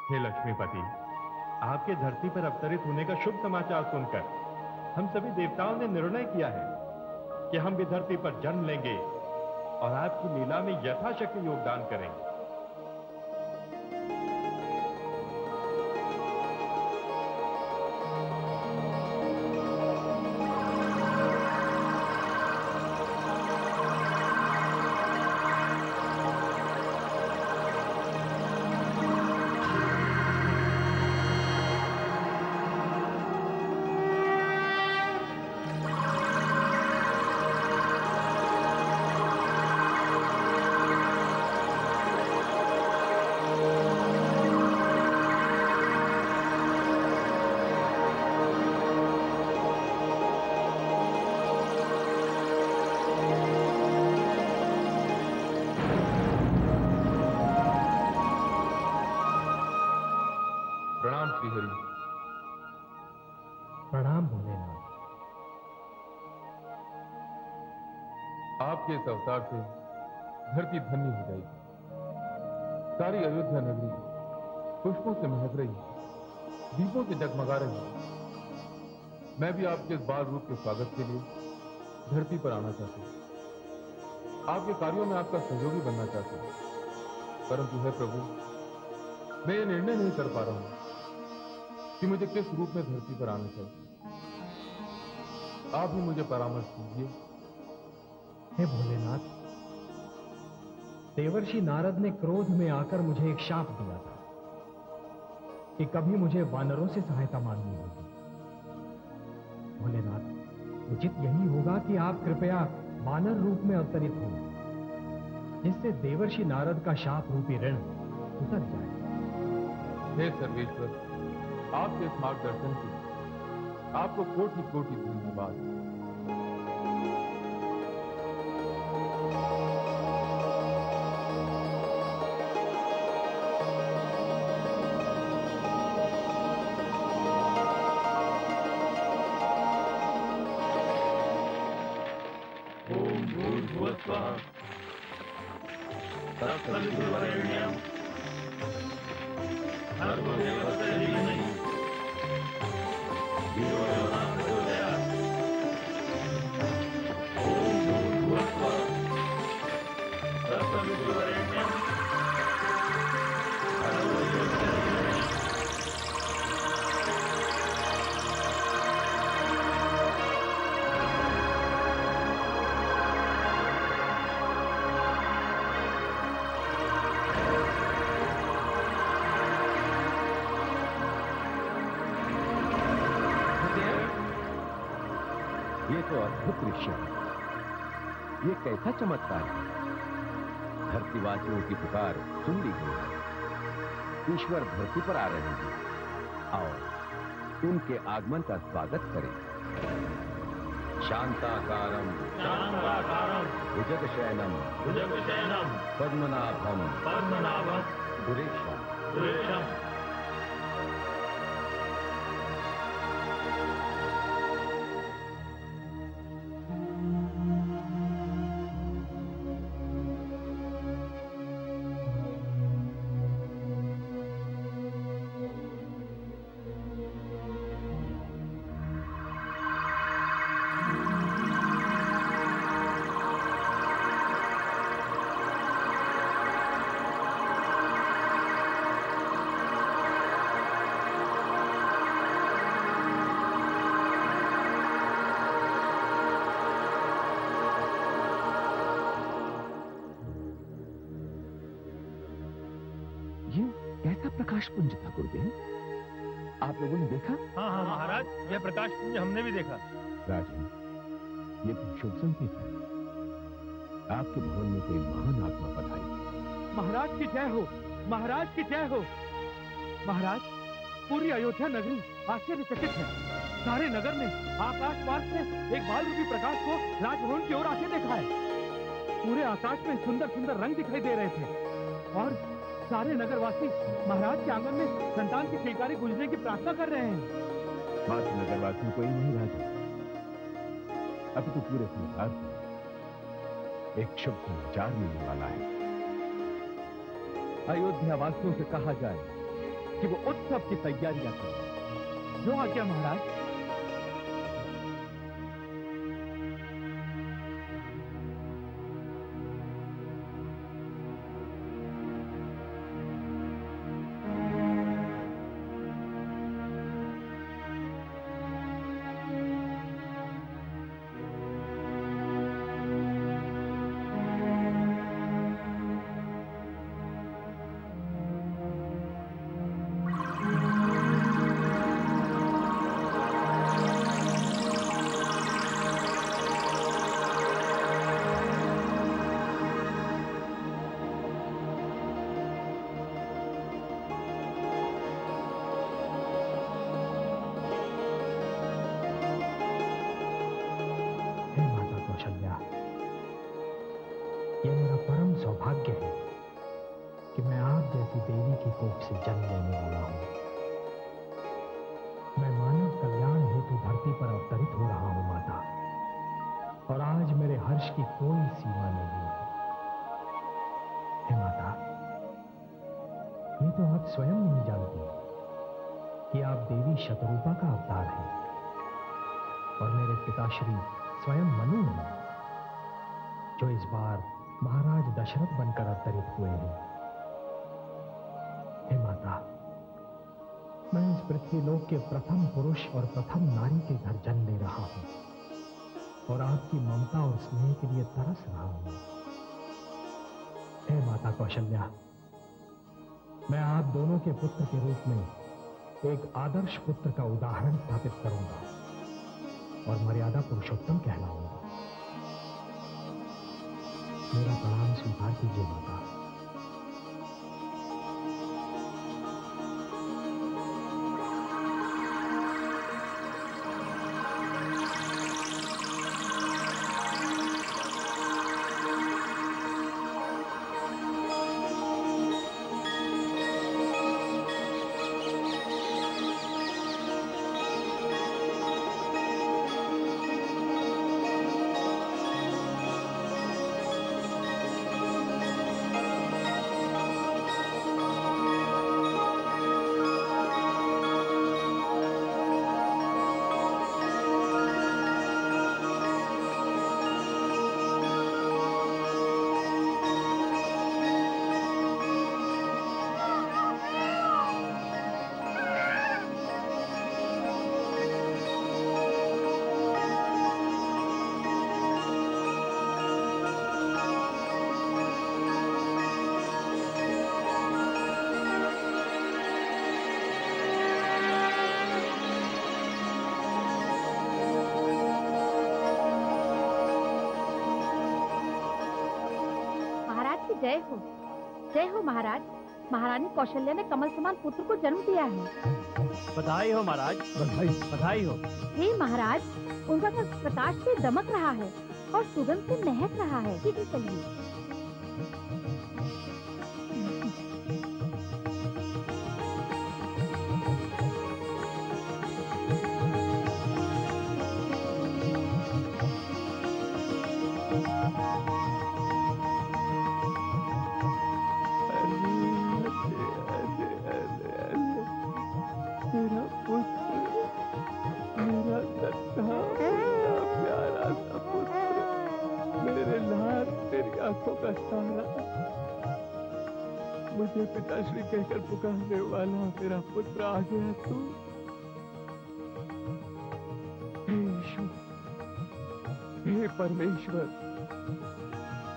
हे लक्ष्मीपति, आपके धरती पर अवतरित होने का शुभ समाचार सुनकर हम सभी देवताओं ने निर्णय किया है कि हम भी धरती पर जन्म लेंगे और आपकी लीला में यथाशक्ति योगदान करेंगे। प्रणाम श्रीहरि। प्रणाम भोलेनाथ। आपके इस अवतार से धरती धन्य हो जाएगी। सारी अयोध्या नगरी पुष्पों से महक रही है, दीपों से जगमगा रही है। मैं भी आपके इस बाल रूप के स्वागत के लिए धरती पर आना चाहती हूँ। आपके कार्यों में आपका सहयोगी बनना चाहती हूँ, परंतु है प्रभु, मैं ये निर्णय नहीं कर पा रहा हूं कि मुझे किस रूप में धरती पर आना चाहिए। आप ही मुझे परामर्श दीजिए। हे भोलेनाथ, देवर्षि नारद ने क्रोध में आकर मुझे एक शाप दिया था कि कभी मुझे वानरों से सहायता मांगनी होगी। भोलेनाथ, उचित यही होगा कि आप कृपया वानर रूप में अवतरित हों, जिससे देवर्षि नारद का शाप रूपी ऋण उतर जाए। हे सर्वेश्वर, आपके इस मार्गदर्शन के लिए आपको कोटि कोटि धन्यवाद। ओम भूर्भुवस्सुः तत्सवितुर्वरेण्यं भर्गो देवस्य धीमहि धियो यो न प्रचोदयात्। ओम भूर्भुवस्सुः तत्सवितुर्वरेण्यं भर्गो देवस्य धीमहि। ये तो अद्भुत दृश्य है। ये कैसा चमत्कार है। धरतीवासियों की पुकार सुन ली गई है। ईश्वर धरती पर आ रहे हैं और उनके आगमन का स्वागत करें। शांताकारं भुजगशयनं पद्मनाभं सुरेशं कैसा प्रकाश पुंज था गुरुदेव? आप लोगों ने देखा? हाँ हाँ महाराज, यह प्रकाश पुंज हमने भी देखा। राजन, ये तो शुभ संकेत है। आपके भवन में कोई महान आत्मा पधारी। महाराज की जय हो, महाराज की जय हो। महाराज, पूरी अयोध्या नगरी आश्चर्यचकित है। सारे नगर ने आकाश मार्ग से एक बाल रूपी प्रकाश को राजभवन की ओर आते देखा है। पूरे आकाश में सुंदर सुंदर रंग दिखाई दे रहे थे और सारे नगरवासी महाराज के आंगन में संतान की किलकारी गूंजने की प्रार्थना कर रहे हैं। मात्र नगरवासियों को ही नहीं राजा, अभी तो पूरे संसार को एक शुभ समाचार मिलने वाला है। अयोध्या वासियों से कहा जाए कि वो उत्सव की तैयारियां करें। जो आज्ञा महाराज। सौभाग्य है कि मैं आप जैसी देवी की कोख से जन्म लेने वाला हूं। मैं मानव कल्याण हेतु धरती पर अवतरित हो रहा हूं माता, और आज मेरे हर्ष की कोई सीमा नहीं है। हे माता, ये तो आप स्वयं नहीं जानती कि आप देवी शतरूपा का अवतार हैं और मेरे पिताश्री स्वयं मनु हैं, जो इस बार महाराज दशरथ बनकर अवतरित हुए हैं। हे माता, मैं इस पृथ्वीलोक के प्रथम पुरुष और प्रथम नारी के घर जन्म ले रहा हूं और आपकी ममता और स्नेह के लिए तरस रहा हूं। हे माता कौशल्या, मैं आप दोनों के पुत्र के रूप में एक आदर्श पुत्र का उदाहरण स्थापित करूंगा और मर्यादा पुरुषोत्तम कहलाऊंगा। मेरा प्रणाम स्वीकार कीजिए माता। जय हो महाराज। महारानी कौशल्या ने कमल समान पुत्र को जन्म दिया है। बधाई हो महाराज, बधाई बधाई हो। हे महाराज, उनका तो प्रकाश से दमक रहा है और सुगंध से महक रहा है। ठीक है, चलिए। मेरा पुत्र, मेरा सत्ता, मेरा प्यारा सा पुत्र, मेरे लाल, तेरी आंखों का तारा, मुझे पिताश्री कहकर पुकारने वाला मेरा पुत्र आ गया तू। हे ईश्वर, हे परमेश्वर,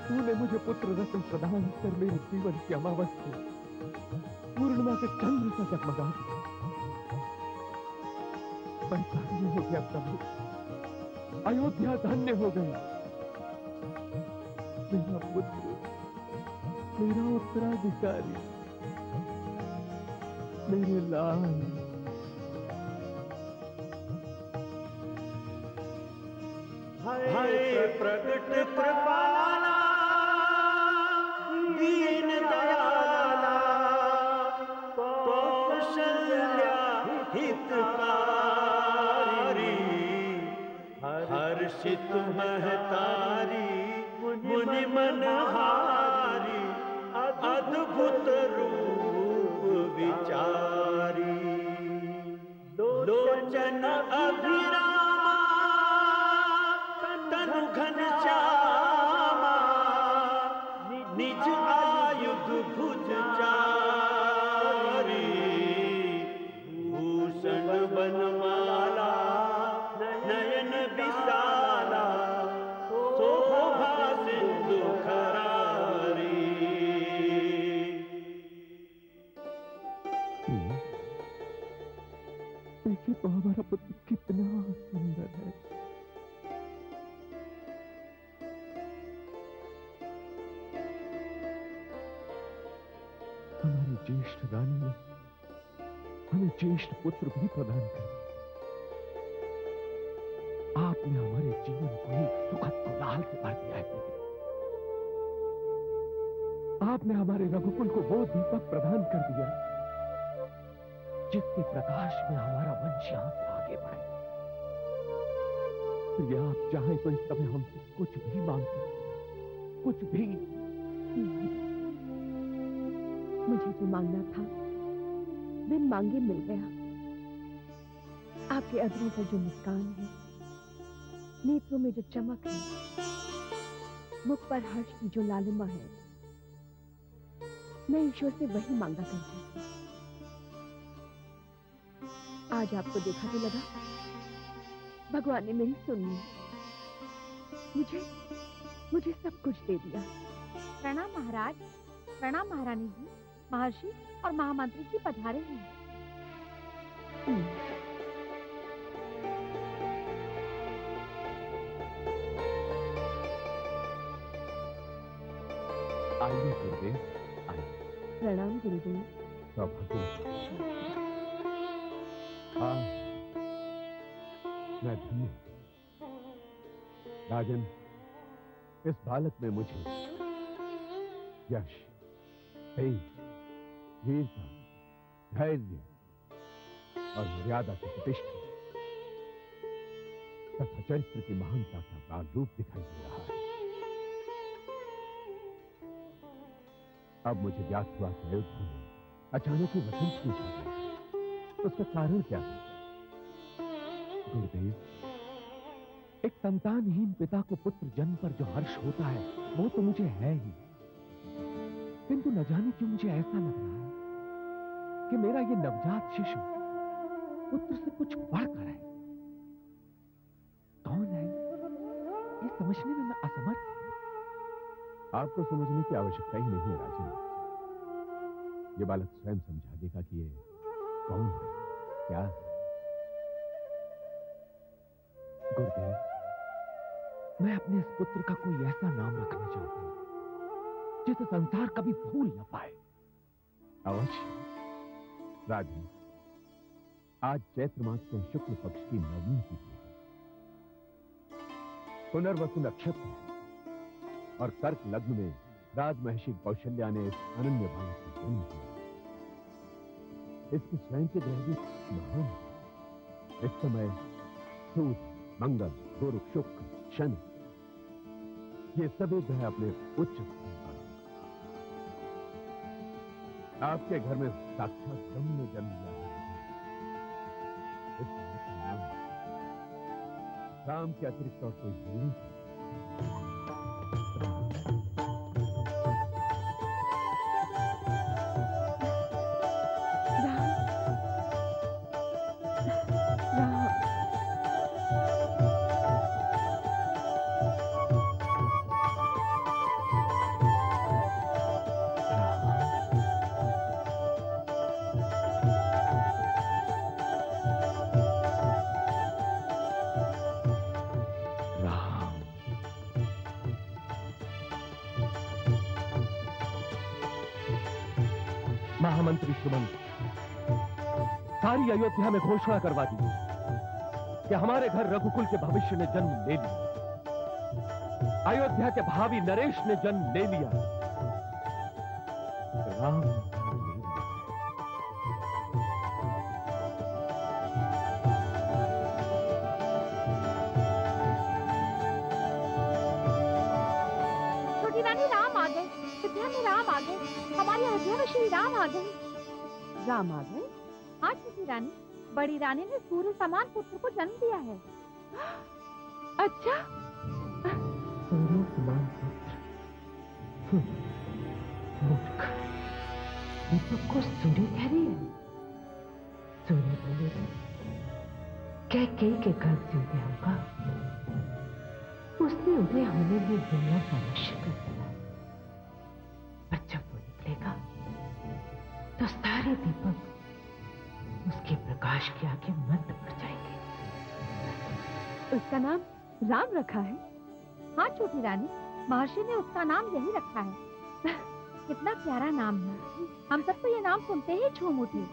तूने मुझे पुत्र रत्न प्रदान कर मेरे जीवन की अमावस्या पूर्णिमा के चंद्र सा जगमगा दिया। मैं धन्य हो गया प्रभु, अयोध्या धन्य हो गई। मेरा पुत्र, मेरा उत्तराधिकारी, मेरे लाल। हाय प्रगट कृपाला, दीन दयाला, कौशल्या हितकारी, हर्षित महतारी, मुनि मनहारी, अद्भुत रूप विचारी, लोचन अभिरामा, तनु घनश्यामा, निज आयुध भुज चारी, भूषण बनमाला, नयन विशाला, शोभा सिंधु खरारी। देखिए तो हमारा पुत्र कितना सुंदर है। हमारी ज्येष्ठ रानी ने हमें ज्येष्ठ पुत्र भी प्रदान कर दिया। आपने हमारे जीवन को एक सुखद कोलाहल से भर दिया है। आपने हमारे रघुकुल को वो दीपक प्रदान कर दिया जिसके प्रकाश में हमारा वंश यहां से आगे बढ़े। तो ये आप चाहें तो इस समय हमसे कुछ भी मांग सकते, कुछ भी। मुझे जो मांगना था बिन मांगे मिल गया। आपके अधरों पर जो मुस्कान है, नेत्रों में जो चमक है, मुख पर हर्ष की जो लालिमा है, मैं ईश्वर से वही मांगा करती थी। आज आपको देखा तो लगा भगवान ने मेरी सुनी, मुझे सब कुछ दे दिया। प्रणाम महाराज, प्रणाम महारानी जी। महर्षि और महामंत्री जी पधारे हैं। आइए गुरुदेव, आइए। प्रणाम गुरुदेव। सौभाग्य। हाँ, मैं धन्य हूं। राजन, इस बालक में मुझे यश, तेज, वीरता, धैर्य और मर्यादा की प्रतिष्ठा तथा चरित्र की महानता का प्राण रूप दिखाई दे रहा है। अब मुझे ज्ञात हुआ कि अयोध्या में अचानक ही वसंत क्यों छा गया। उसका कारण क्या है? गुरुदेव, एक संतानहीन पिता को पुत्र जन्म पर जो हर्ष होता है वो तो मुझे है ही, किंतु न जाने क्यों मुझे ऐसा लग रहा है कि मेरा ये नवजात शिशु पुत्र से कुछ बढ़कर है। कौन है ये समझने में मैं असमर्थ हूं। आपको समझने की आवश्यकता ही नहीं है राजन। ये बालक स्वयं समझा देगा कि ये कौन है, क्या है। गुरुदेव, मैं अपने इस पुत्र का कोई ऐसा नाम रखना चाहता हूं जिसे संसार कभी भूल न पाए। अवश्य राजन, आज चैत्र मास के शुक्ल पक्ष की नवमी तिथि है। पुनर्वसु नक्षत्र है और कर्क लग्न में राजमहिषी कौशल्या ने इस अनन्य बालक को जन्म दिया। इसके स्वयं के ग्रह भी महान है। इस समय सूर्य, मंगल, गुरु, शुक्र, शनि, ये सभी ग्रह अपने उच्च स्थान पर हैं। आपके घर में साक्षात ब्रह्म ने जन्म लिया है। इस बालक का नाम राम के अतिरिक्त और कोई नहीं है। महामंत्री सुमंत, सारी अयोध्या में घोषणा करवा दी कि हमारे घर रघुकुल के भविष्य ने जन्म ले लिया। अयोध्या के भावी नरेश ने जन्म ले लिया। राम ले लिया। छोटी रानी, राम आ गए। अयोध्या में राम आ गए। हमारी अयोध्या में श्री राम आ गए। राम आ गए? हाँ छोटी रानी, बड़ी रानी ने सूर्य समान पुत्र को जन्म दिया है। अच्छा, सूर्य समान पुत्र? मूर्ख, दीपक को सूर्य कह रही है। सूर्य बोलेगा, कैकेयी के गर्भ से उदय होगा। उसने उदय होने में दुनिया का नष्ट कर दिया। पर जब वो निकलेगा तो सारे दीपक उसके प्रकाश के आगे मंद पड़ जाएंगे। उसका नाम राम रखा है? हाँ छोटी रानी, महर्षि ने उसका नाम यही रखा है। कितना प्यारा नाम है। हम सब तो ये नाम सुनते ही झूम उठे।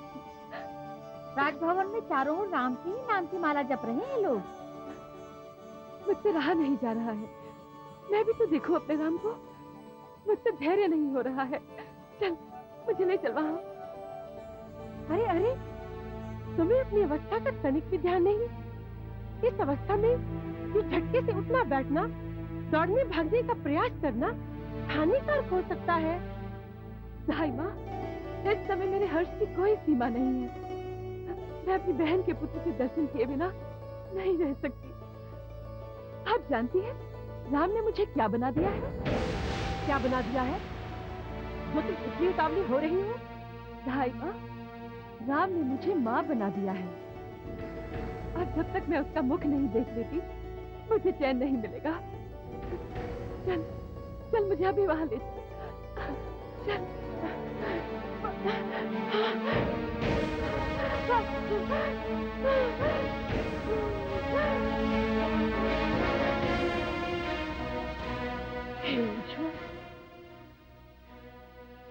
राजभवन में चारों ओर राम के ही नाम की माला जप रहे हैं लोग। मुझसे रहा नहीं जा रहा है। मैं भी तो देखूं अपने राम को। मुझसे धैर्य नहीं हो रहा है। चल, मुझे ले चल वहां। अरे अरे, तुम्हें अपनी अवस्था का तनिक भी ध्यान नहीं? इस अवस्था में ये झटके से उठना बैठना, दौड़ने भागने का प्रयास करना हानिकारक हो सकता है। भाई माँ, इस समय मेरे हर्ष की कोई सीमा नहीं है। मैं अपनी बहन के पुत्र के दर्शन किए बिना नहीं रह सकती। आप जानती हैं राम ने मुझे क्या बना दिया है? क्या बना दिया है जो तुम इतनी उतावली हो रही हो? भाई माँ, राम ने मुझे माँ बना दिया है। और जब तक मैं उसका मुख नहीं देख लेती मुझे चैन नहीं मिलेगा। चल चल, मुझे अभी वहां ले चल।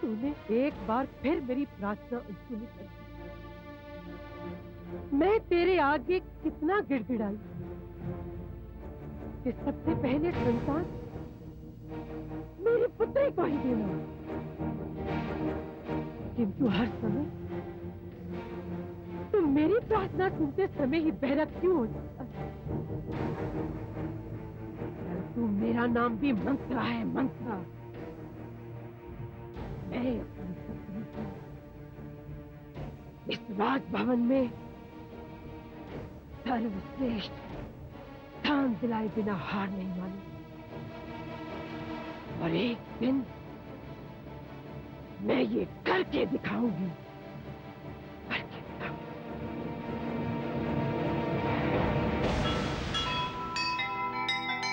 तूने एक बार फिर मेरी प्रार्थना अनसुनी कर दी। मैं तेरे आगे कितना गिड़गिड़ाई कि सबसे पहले संतान मेरी पुत्री को ही देना, किंतु हर समय तुम मेरी प्रार्थना सुनते समय ही बहरा क्यों हो जाता है? तू मेरा नाम भी मंत्रा है, मंत्रा। मैं अपनी पत्नी को इस राजभवन में सर्वश्रेष्ठ स्थान दिलाए बिना हार नहीं मानी। और एक दिन मैं ये करके दिखाऊंगी।